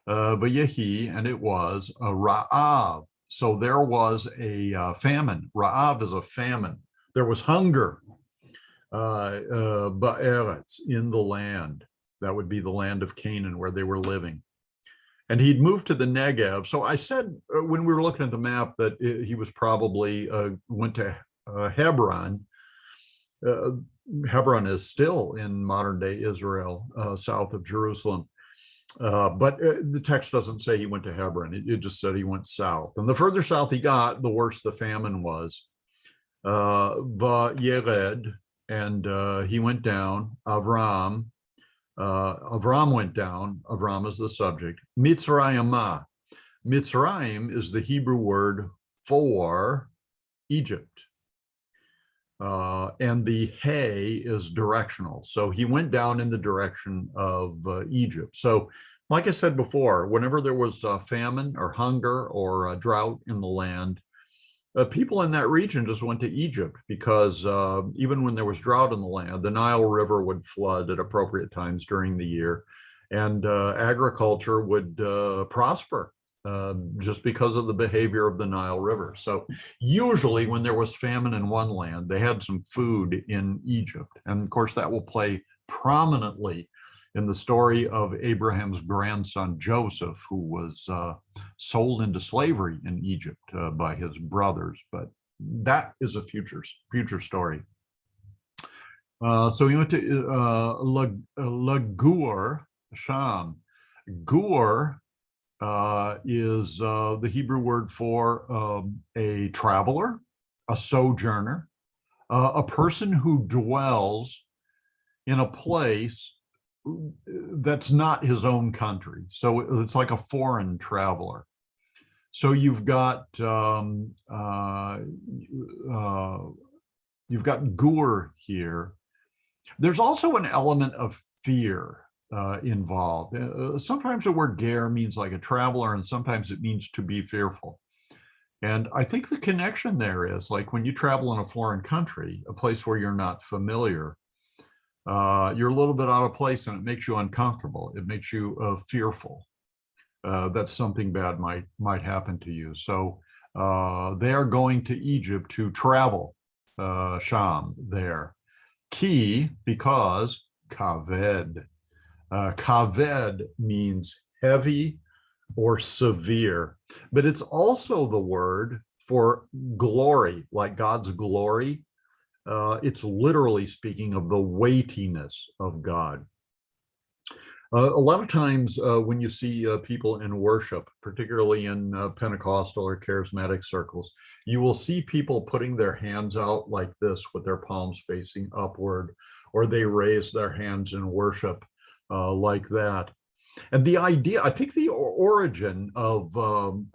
Vayehi, and it was a Ra'av. So there was a famine. Ra'av is a famine. There was hunger. Ba'eretz, in the land. That would be the land of Canaan where they were living. And he'd moved to the Negev. So I said when we were looking at the map that he was probably went to Hebron. Hebron is still in modern day Israel, south of Jerusalem. But the text doesn't say he went to Hebron. It just said he went south. And the further south he got, the worse the famine was. Yered, and he went down. Avram went down. Avram is the subject. Mitzrayimah. Mitzrayim is the Hebrew word for Egypt. And the hay is directional. So he went down in the direction of Egypt. So like I said before, whenever there was famine or hunger or drought in the land, people in that region just went to Egypt, because even when there was drought in the land, the Nile River would flood at appropriate times during the year. and agriculture would prosper just because of the behavior of the Nile River. So usually when there was famine in one land, they had some food in Egypt. And of course, that will play prominently in the story of Abraham's grandson, Joseph, who was sold into slavery in Egypt by his brothers. But that is a future story. So we went to Lagur, Sham. Gur is the Hebrew word for a traveler, a sojourner, a person who dwells in a place that's not his own country. So it's like a foreign traveler. So you've got Gur here. There's also an element of fear involved. Sometimes the word ger means like a traveler, and sometimes it means to be fearful. And I think the connection there is like when you travel in a foreign country, a place where you're not familiar, you're a little bit out of place and it makes you uncomfortable. It makes you fearful that something bad might happen to you. So they are going to Egypt to travel, Sham there. Ki, because kaved. Kaved means heavy or severe, but it's also the word for glory, like God's glory. It's literally speaking of the weightiness of God. A lot of times when you see people in worship, particularly in Pentecostal or charismatic circles, you will see people putting their hands out like this with their palms facing upward, or they raise their hands in worship like that. And the idea, I think the origin of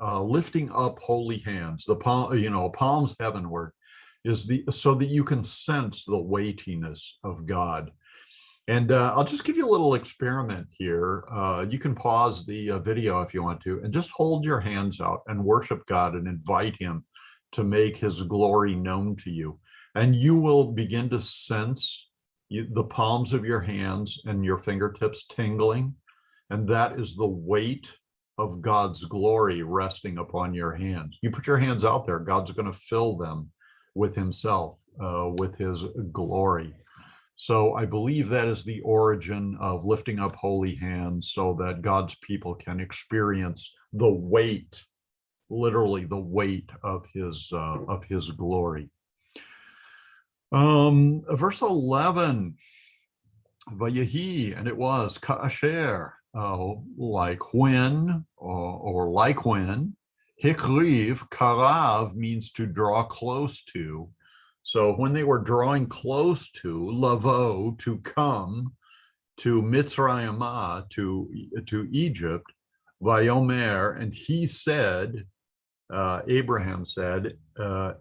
lifting up holy hands, the palm, palms heavenward, is so that you can sense the weightiness of God. And I'll just give you a little experiment here. You can pause the video if you want to, and just hold your hands out and worship God and invite him to make his glory known to you. And you will begin to sense the palms of your hands and your fingertips tingling. And that is the weight of God's glory resting upon your hands. You put your hands out there, God's going to fill them with himself, with his glory. So I believe that is the origin of lifting up holy hands so that God's people can experience the weight, literally the weight of his glory. Verse 11, Vayehi, and it was ka'asher, like when, or like when. Hikriv, karav means to draw close to. So when they were drawing close to, lavo, to come, to Mitzrayim, to Egypt, Vayomer, and he said, Abraham said,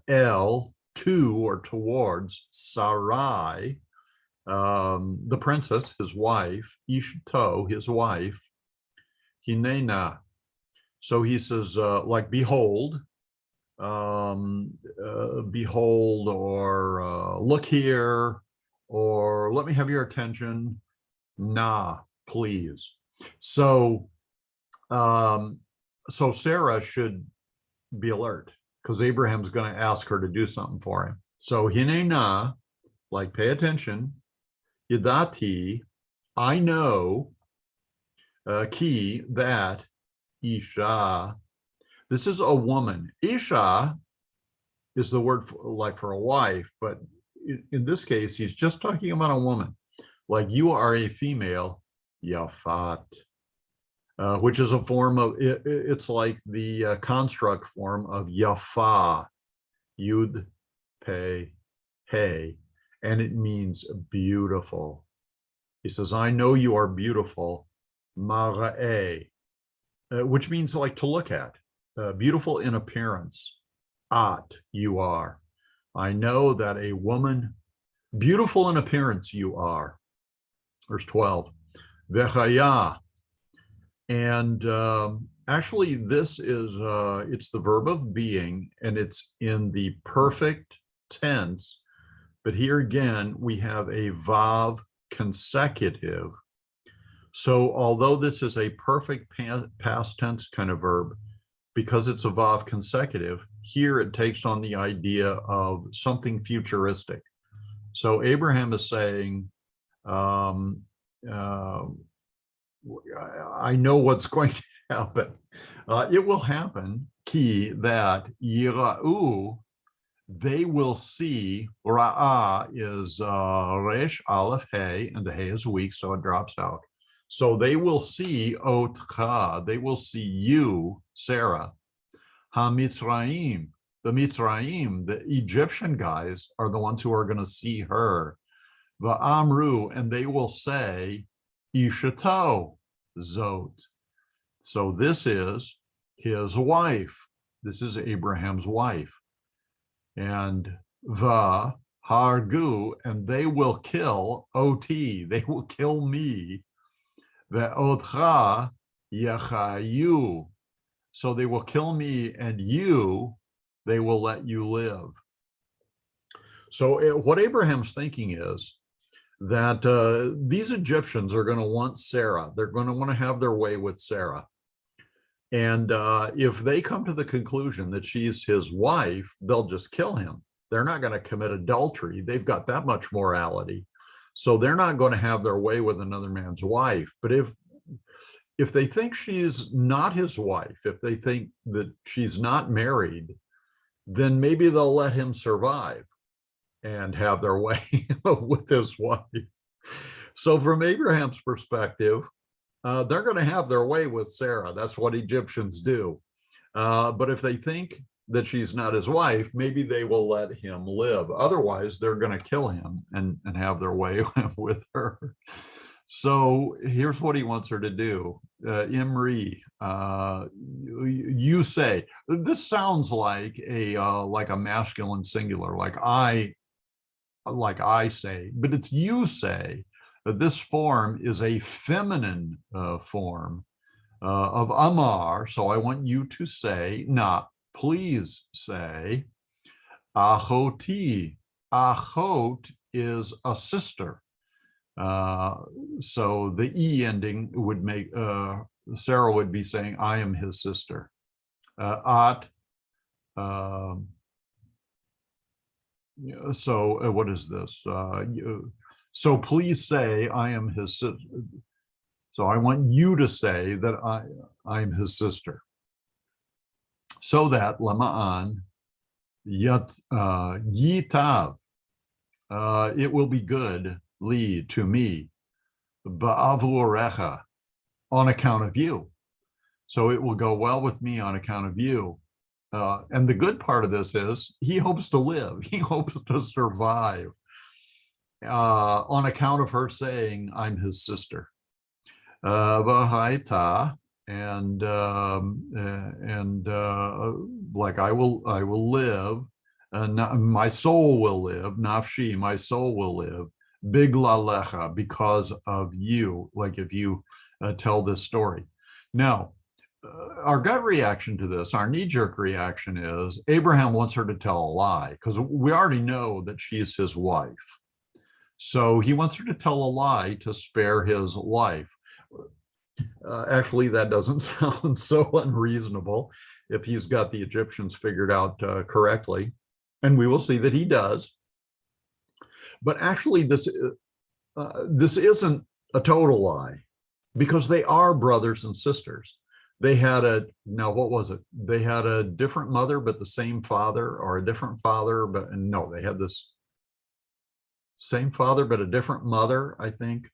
El, to or towards, Sarai, the princess, his wife, Ishto, his wife, Hinena. So he says, like, behold, behold, or look here, or let me have your attention. Nah, please. So, so Sarah should be alert because Abraham's going to ask her to do something for him. So hinena, like pay attention. Yadati, I know, ki, that, Isha. This is a woman. Isha is the word for a wife, but in this case, he's just talking about a woman. Like you are a female, Yafat, which is a form of, it's like the construct form of Yafa, Yud, Pe, He, and it means beautiful. He says, I know you are beautiful, Mara'e, which means like to look at. Beautiful in appearance. At, you are. I know that a woman, beautiful in appearance, you are. Verse 12. Vechaya. And actually, this is, it's the verb of being, and it's in the perfect tense. But here again, we have a vav consecutive. So although this is a perfect past tense kind of verb, because it's a vav consecutive, here it takes on the idea of something futuristic. So Abraham is saying, um, uh, I know what's going to happen. It will happen, ki, that yira'u, they will see. Ra'ah is resh, aleph, hey, and the hey is weak, so it drops out. So they will see otcha, they will see you, Sarah. HaMitzrayim, the Mitzrayim, the Egyptian guys, are the ones who are going to see her. Va'amru, and they will say, Ishato, Zot. So this is his wife. This is Abraham's wife. And Va Hargu, and they will kill Oti, they will kill me. Ve'otcha Yachayu. So they will kill me, and you, they will let you live. So what Abraham's thinking is that these Egyptians are going to want Sarah. They're going to want to have their way with Sarah. And if they come to the conclusion that she's his wife, they'll just kill him. They're not going to commit adultery. They've got that much morality. So they're not going to have their way with another man's wife. But if they think she's not his wife, if they think that she's not married, then maybe they'll let him survive and have their way with his wife. So from Abraham's perspective, they're going to have their way with Sarah. That's what Egyptians do. But if they think that she's not his wife, maybe they will let him live. Otherwise, they're going to kill him and have their way with her. So here's what he wants her to do. Imri, you say. This sounds like a masculine singular, like I say, but it's you say. This form is a feminine form of Amar. So I want you to say, not please say, Achoti. Achot is a sister. So the E ending would make, Sarah would be saying, I am his sister. At, so what is this? So please say, I am his sister. So I want you to say that I am his sister. So that Lama'an Yitav, it will be good, Li, to me, Ba'avurecha, on account of you. So it will go well with me on account of you. And the good part of this is he hopes to live. He hopes to survive on account of her saying, I'm his sister. Vahaita, and like I will live. My soul will live. Nafshi, my soul will live. Biglalecha, because of you. Like if you tell this story. Now, our gut reaction to this, our knee-jerk reaction is Abraham wants her to tell a lie because we already know that she's his wife. So he wants her to tell a lie to spare his life. Actually, that doesn't sound so unreasonable if he's got the Egyptians figured out correctly. And we will see that he does. But actually, this isn't a total lie because they are brothers and sisters. They had what was it? They had a different mother, but the same father, or a different father, but no, they had this same father, but a different mother, I think.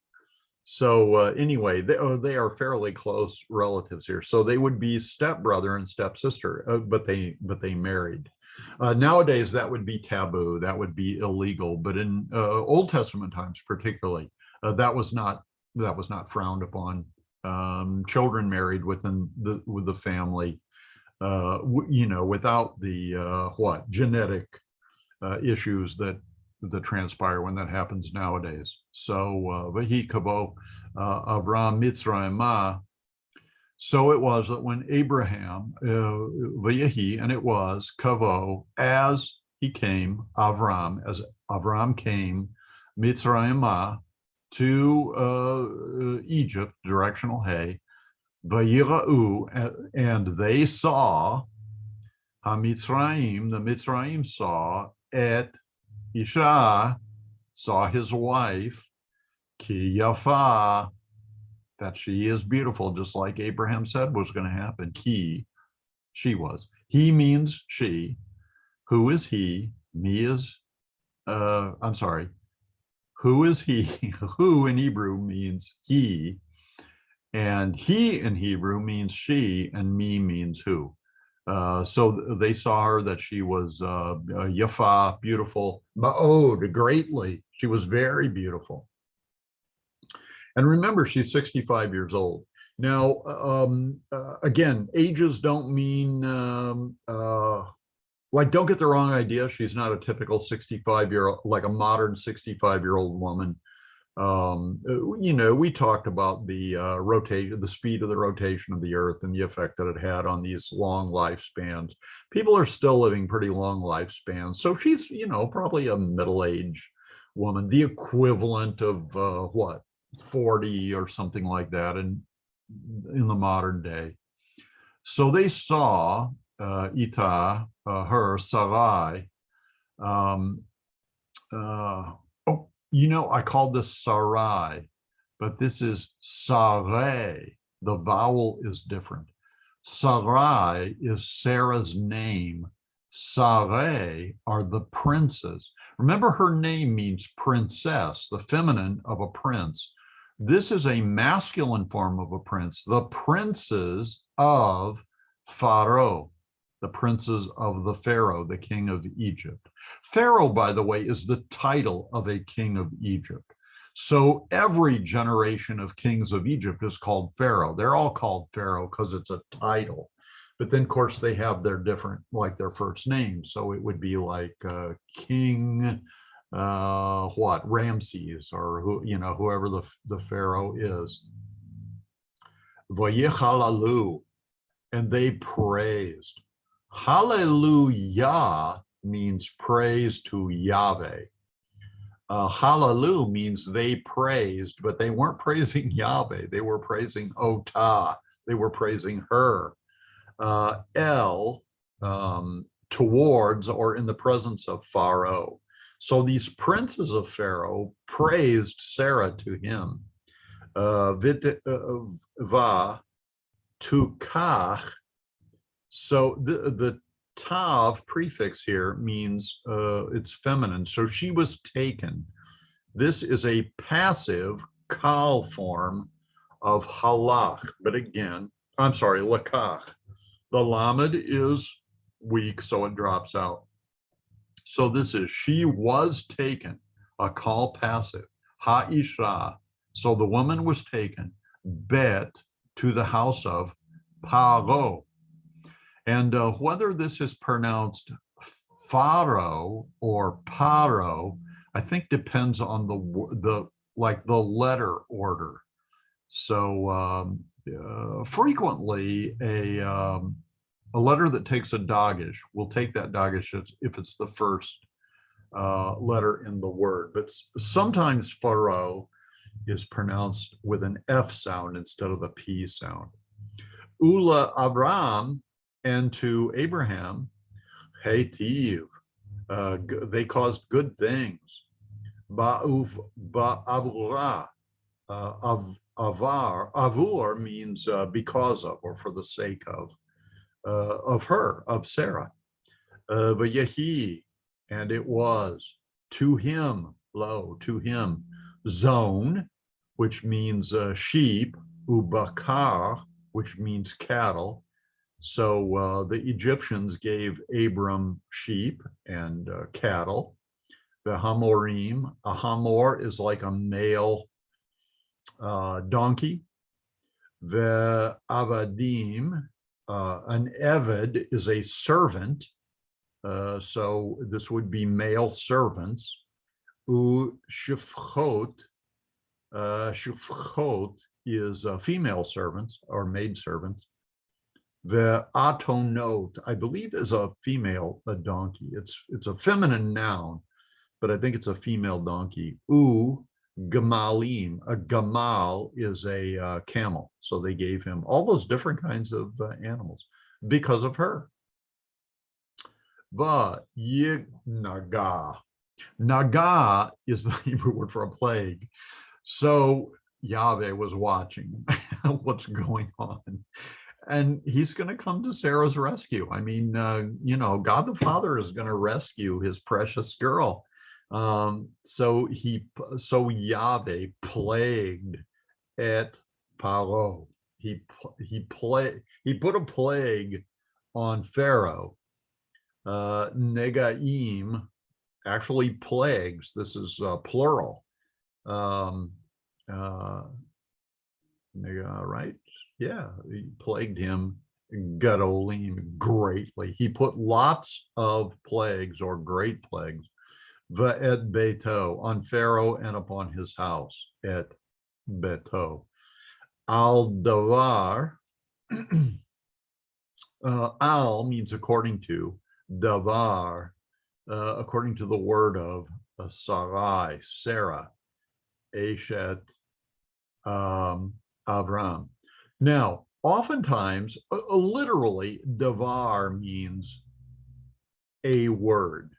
So anyway, they are fairly close relatives here. So they would be stepbrother and stepsister, but they married. Nowadays, that would be taboo. That would be illegal. But in Old Testament times, particularly, that was not frowned upon. Children married with the family, without the genetic issues that transpire when that happens nowadays. So Vahi kavo Avram Mitzrayim. So it was that when Abraham Vayahi, and it was kavo, as he came, Avram, as Avram came, Mitzrayim, to Egypt, directional hay, vayira'u, and they saw, HaMitzrayim, the Mitzrayim saw, et Isha, saw his wife, ki yafa, that she is beautiful, just like Abraham said was going to happen. Ki, she was. He means she. Who is he? Me is, I'm sorry. Who is he? Who in Hebrew means he, and he in Hebrew means she, and me means who. So they saw her that she was yafa, beautiful, ma'od, greatly. She was very beautiful. And remember, she's 65 years old. Now, again, ages don't mean, like, don't get the wrong idea. She's not a typical 65-year-old, like a modern 65-year-old woman. You know, we talked about the rotation, the speed of the rotation of the earth and the effect that it had on these long lifespans. People are still living pretty long lifespans. So she's, you know, probably a middle-aged woman, the equivalent of what, 40 or something like that in the modern day. So they saw Ita, her, Sarai. Oh, you know, I called this Sarai, but this is Sarai. The vowel is different. Sarai is Sarah's name. Sarai are the princes. Remember, her name means princess, the feminine of a prince. This is a masculine form of a prince, the princes of Pharaoh, the princes of the Pharaoh, the king of Egypt. Pharaoh, by the way, is the title of a king of Egypt. So every generation of kings of Egypt is called Pharaoh. They're all called Pharaoh because it's a title. But then, of course, they have their different, like their first names. So it would be like King, Ramses, or who, you know, whoever the Pharaoh is. Vayechalalu, and they praised. Hallelujah means praise to Yahweh. Hallelu means they praised, but they weren't praising Yahweh. They were praising Otah. They were praising her. El, towards or in the presence of Pharaoh. So these princes of Pharaoh praised Sarah to him. Va to kach. So the tav prefix here means it's feminine. So she was taken. This is a passive kal form of halach. But again, I'm sorry, lakach. The lamed is weak, so it drops out. So this is she was taken, a kal passive. Ha'isha. So the woman was taken, bet, to the house of Paro. And whether this is pronounced Pharaoh or Paro, I think depends on the letter order. So frequently a letter that takes a dagesh will take that dagesh if it's the first letter in the word. But sometimes Pharaoh is pronounced with an F sound instead of the P sound. Ula Abraham, and to Abraham, Heitiv, they caused good things. Ba'avura, avur means because of, or for the sake of her, of Sarah. V'yehi, and it was to him, lo, to him, zone, which means sheep, ubakar, which means cattle. So the Egyptians gave Abram sheep and cattle. The hamorim, a hamor is like a male donkey. The avadim, an eved is a servant. So this would be male servants. U shifchot, shifchot is female servants or maid servants. The atonot, I believe, is a female donkey. It's a feminine noun, but I think it's a female donkey. U Gemalim. A gamal is a camel. So they gave him all those different kinds of animals because of her. Va naga. Naga is the Hebrew word for a plague. So Yahweh was watching what's going on. And he's going to come to Sarah's rescue. I mean, God the Father is going to rescue his precious girl. So Yahweh plagued at Paro. He put a plague on Pharaoh. Negaim, actually plagues. This is plural. Right? Yeah, he plagued him, Gadolim, greatly. He put lots of plagues or great plagues, Va'et Beto, on Pharaoh and upon his house, et Beto. Al Davar, al means according to, Davar, according to the word of Sarai, Sarah, Eshet, Avram. Now, oftentimes, literally, davar means a word,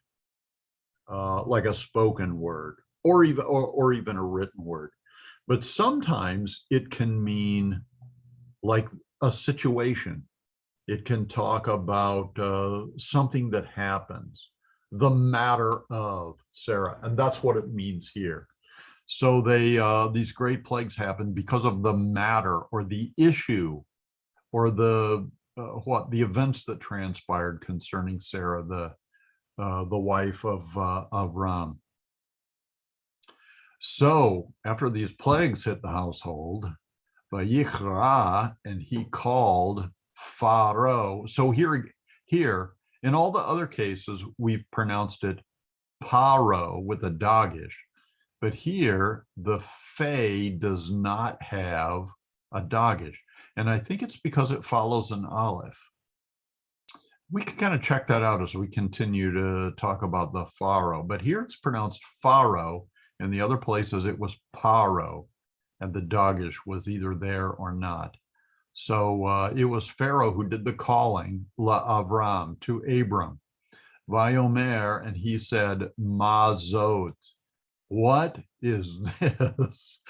like a spoken word, or even a written word. But sometimes it can mean like a situation. It can talk about something that happens, the matter of Sarah, and that's what it means here. So these great plagues happen because of the matter or the issue or the events that transpired concerning Sarah, the wife of Avram. So after these plagues hit the household, Vayichra, and he called Pharaoh. So here in all the other cases we've pronounced it Paro with a dagish. But here, the Fe does not have a dagish. And I think it's because it follows an aleph. We can kind of check that out as we continue to talk about the Pharaoh. But here it's pronounced Pharaoh. In the other places, it was Paro. And the dagish was either there or not. So it was Pharaoh who did the calling, La Avram, to Abram. Vayomer, and he said, Mazot. What is this?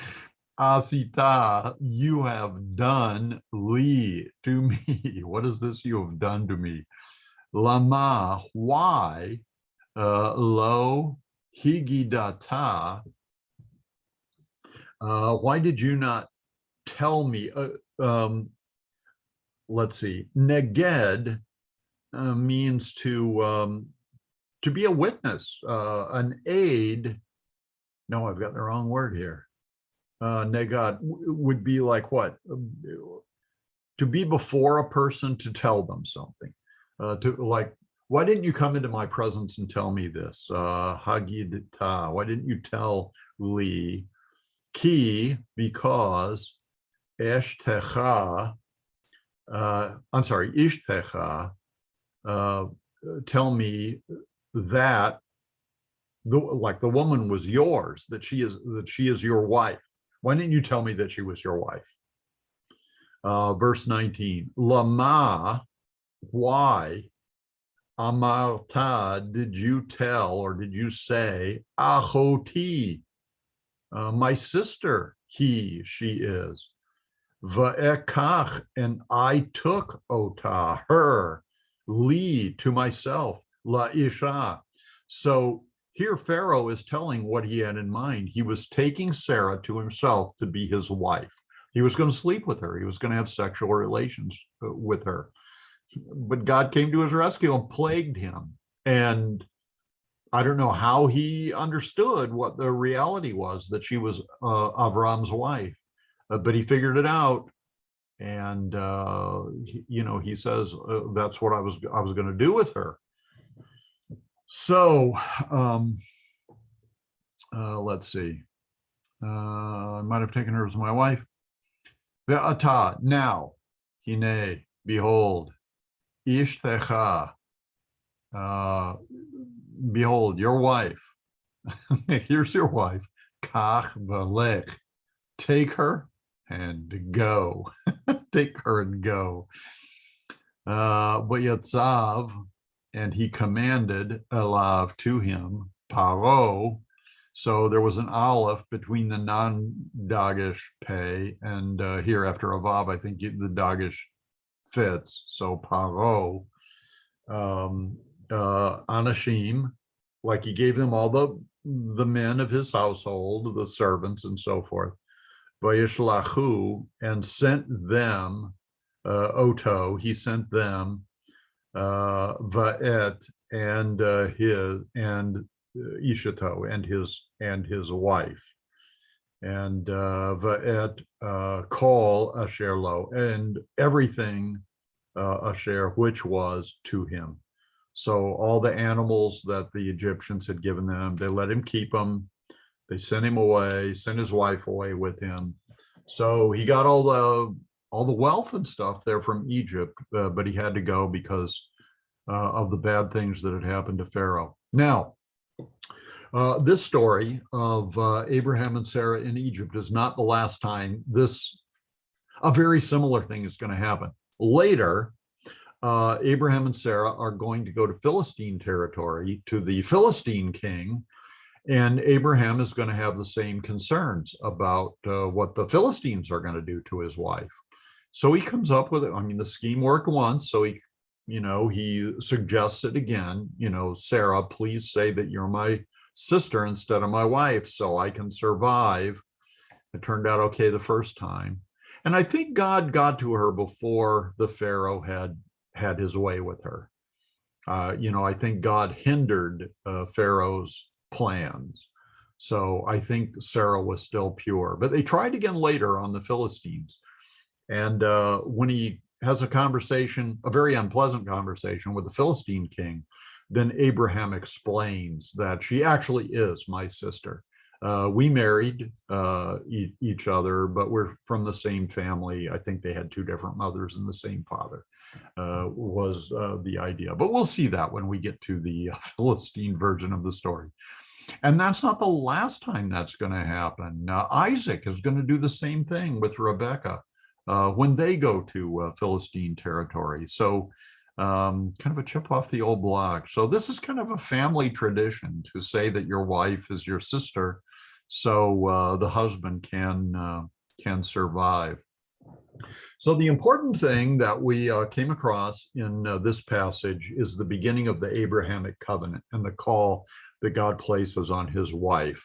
Asita, you have done li to me. What is this you have done to me? Lama, why? Lo higidata. Why did you not tell me? Let's see. Neged means to be a witness, an aid. No, I've got the wrong word here. Negad would be like what? To be before a person to tell them something. Why didn't you come into my presence and tell me this? Hagidta, why didn't you tell Lee? Ki, because Eshtecha, Ishtecha, tell me that the woman was yours, that she is your wife. Why didn't you tell me that she was your wife? Verse 19, Lama, why? Amarta, did you tell or did you say, Achoti, my sister, she is. Va'ekach, and I took ota, her, li, to myself, la isha. So here Pharaoh is telling what he had in mind. He was taking Sarah to himself to be his wife. He was going to sleep with her. He was going to have sexual relations with her. But God came to his rescue and plagued him. And I don't know how he understood what the reality was, that she was Avram's wife. But he figured it out. And, he says, that's what I was going to do with her. So let's see. I might have taken her as my wife. Ve'ata, now, hine, behold, ishtecha, behold, your wife. Here's your wife. Kach v'lech, take her and go. Take her and go. Vayatzav, and he commanded elav to him, paro. So there was an aleph between the non-dagish pay and here after a vav, I think the dagish fits. So paro, anashim, like he gave them all the men of his household, the servants and so forth. Vayishlachu, and sent them, Oto, he sent them, Va'et, and his, and Ishato, and his wife, and Va'et, call Asher Lo, and everything Asher, which was to him. So all the animals that the Egyptians had given them, they let him keep them. They sent him away, sent his wife away with him. So he got all the wealth and stuff there from Egypt, but he had to go because of the bad things that had happened to Pharaoh. Now, this story of Abraham and Sarah in Egypt is not the last time a very similar thing is going to happen. Later, Abraham and Sarah are going to go to Philistine territory, to the Philistine king, and Abraham is going to have the same concerns about what the Philistines are going to do to his wife. So he comes up with it. I mean, the scheme worked once, so he suggests it again. Sarah, please say that you're my sister instead of my wife so I can survive. It turned out okay the first time. And I think God got to her before the Pharaoh had his way with her. I think God hindered Pharaoh's plans. So I think Sarah was still pure. But they tried again later on the Philistines. And when he has a conversation, a very unpleasant conversation with the Philistine king, then Abraham explains that she actually is my sister. We married each other, but we're from the same family. I think they had two different mothers and the same father, was the idea. But we'll see that when we get to the Philistine version of the story. And that's not the last time that's going to happen. Isaac is going to do the same thing with Rebekah when they go to Philistine territory. So kind of a chip off the old block. So this is kind of a family tradition to say that your wife is your sister, so the husband can survive. So the important thing that we came across in this passage is the beginning of the Abrahamic covenant and the call that God places on his wife.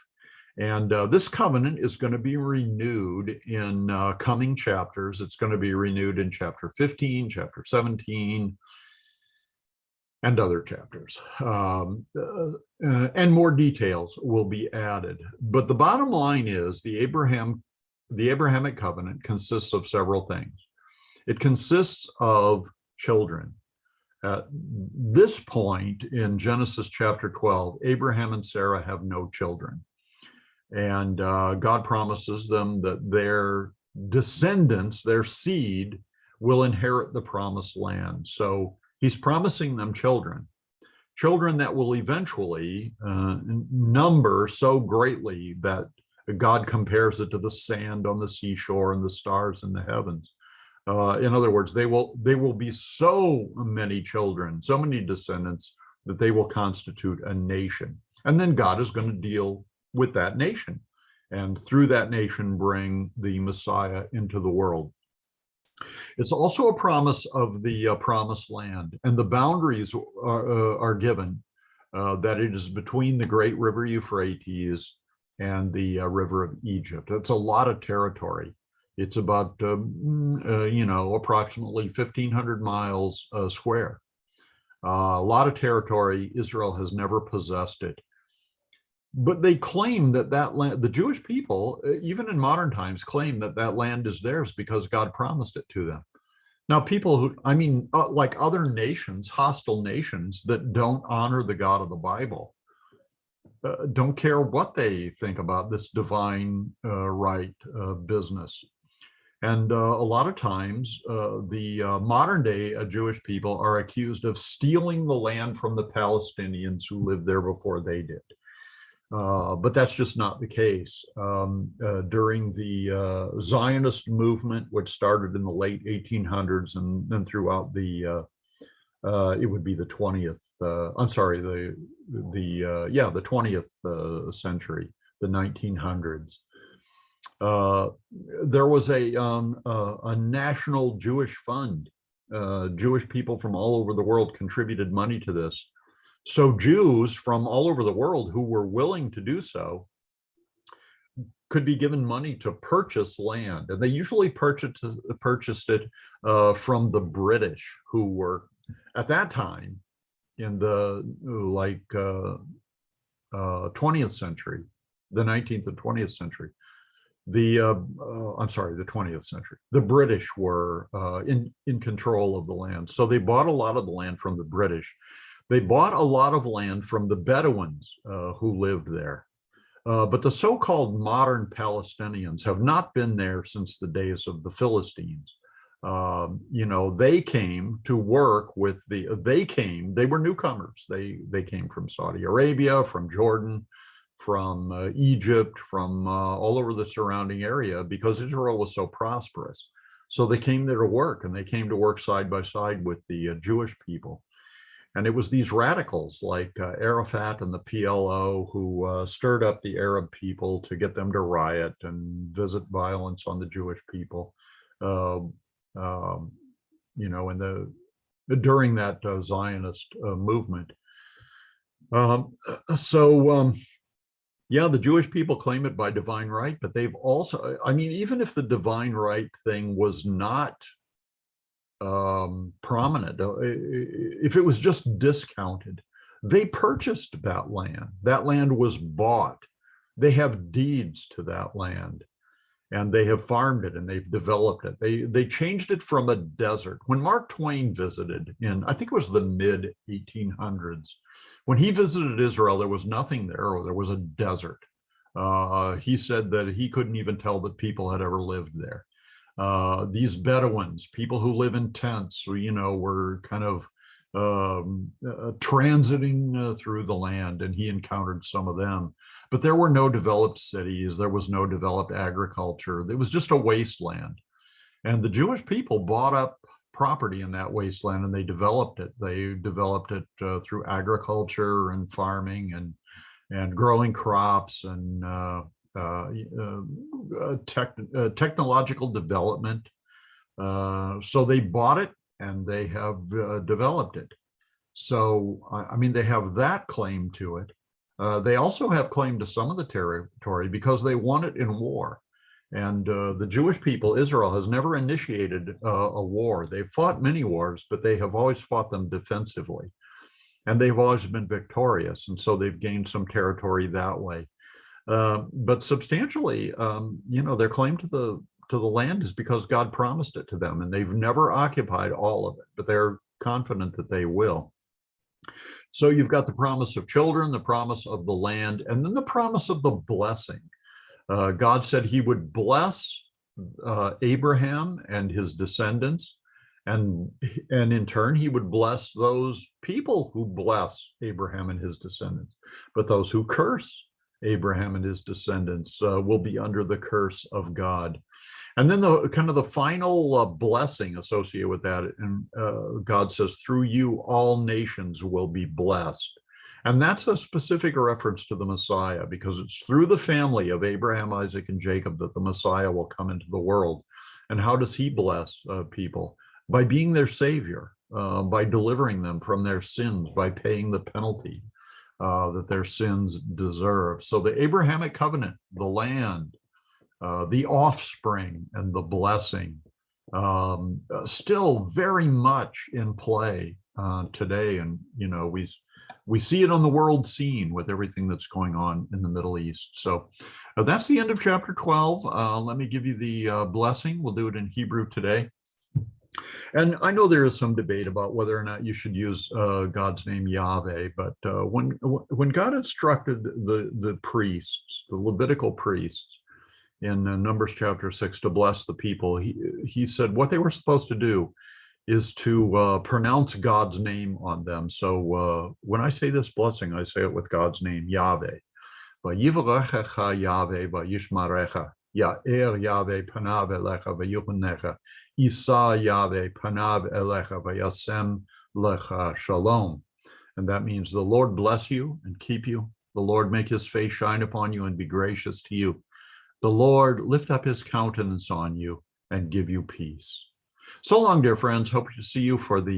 And this covenant is going to be renewed in coming chapters. It's going to be renewed in chapter 15, chapter 17, and other chapters. And more details will be added. But the bottom line is the Abrahamic covenant consists of several things. It consists of children. At this point in Genesis chapter 12, Abraham and Sarah have no children. And God promises them that their descendants, their seed, will inherit the promised land. So he's promising them children that will eventually number so greatly that God compares it to the sand on the seashore and the stars in the heavens. In other words, they will be so many children, so many descendants, that they will constitute a nation. And then God is going to deal with that nation, and through that nation bring the Messiah into the world. It's also a promise of the promised land, and the boundaries are given that it is between the great river Euphrates and the river of Egypt. That's a lot of territory. It's about approximately 1,500 miles square. A lot of territory. Israel has never possessed it. But they claim that land, the Jewish people, even in modern times, claim that land is theirs because God promised it to them. Now, people who, like other nations, hostile nations that don't honor the God of the Bible, don't care what they think about this divine right business. And a lot of times, the modern day Jewish people are accused of stealing the land from the Palestinians who lived there before they did. But that's just not the case. During the Zionist movement, which started in the late 1800s and then throughout it would be the 20th, I'm sorry, the 20th century, the 1900s. There was a national Jewish fund. Jewish people from all over the world contributed money to this. So Jews from all over the world who were willing to do so could be given money to purchase land. And they usually purchased it from the British, who were at that time in the 20th century, the 19th and 20th century. I'm sorry, the 20th century. The British were in control of the land. So they bought a lot of the land from the British. They bought a lot of land from the Bedouins who lived there. But the so-called modern Palestinians have not been there since the days of the Philistines. They came to work with they were newcomers. They came from Saudi Arabia, from Jordan, from Egypt, from all over the surrounding area, because Israel was so prosperous. So they came there to work, and they came to work side by side with the Jewish people. And it was these radicals like Arafat and the PLO who stirred up the Arab people to get them to riot and visit violence on the Jewish people. During that Zionist movement. The Jewish people claim it by divine right, but they've also, even if the divine right thing was not prominent, if it was just discounted, they purchased that land. That land was bought. They have deeds to that land, and they have farmed it and they've developed it. They changed it from a desert. When Mark Twain visited in, I think it was the mid 1800s, when he visited Israel, there was nothing there, or there was a desert. He said that he couldn't even tell that people had ever lived there. These Bedouins, people who live in tents, were kind of transiting through the land, and he encountered some of them. But there were no developed cities. There was no developed agriculture. It was just a wasteland. And the Jewish people bought up property in that wasteland, and they developed it. They developed it through agriculture and farming and growing crops and technological development. So they bought it, and they have developed it. So, they have that claim to it. They also have claim to some of the territory because they won it in war. And the Jewish people, Israel, has never initiated a war. They've fought many wars, but they have always fought them defensively. And they've always been victorious. And so they've gained some territory that way. But substantially, their claim to the land is because God promised it to them, and they've never occupied all of it, but they're confident that they will. So you've got the promise of children, the promise of the land, and then the promise of the blessing. God said he would bless Abraham and his descendants, and in turn, he would bless those people who bless Abraham and his descendants. But those who curse Abraham and his descendants will be under the curse of God. And then the final blessing associated with that, and God says, through you, all nations will be blessed. And that's a specific reference to the Messiah, because it's through the family of Abraham, Isaac, and Jacob that the Messiah will come into the world. And how does he bless people? By being their savior, by delivering them from their sins, by paying the penalty that their sins deserve. So the Abrahamic covenant, the land, the offspring, and the blessing, still very much in play today. And, we see it on the world scene with everything that's going on in the Middle East. So that's the end of chapter 12. Let me give you the blessing. We'll do it in Hebrew today. And I know there is some debate about whether or not you should use God's name Yahweh, but when God instructed the priests, the Levitical priests, in Numbers chapter 6 to bless the people, he said what they were supposed to do is to pronounce God's name on them. So when I say this blessing, I say it with God's name, Yahweh. Vayivarechecha Yahweh vayishmarecha. Ya'er Yahweh panav elecha vayuchanecha. Yisa Yahweh panav elecha vayasem lecha shalom. And that means the Lord bless you and keep you. The Lord make his face shine upon you and be gracious to you. The Lord lift up his countenance on you and give you peace. So long, dear friends. Hope to see you for the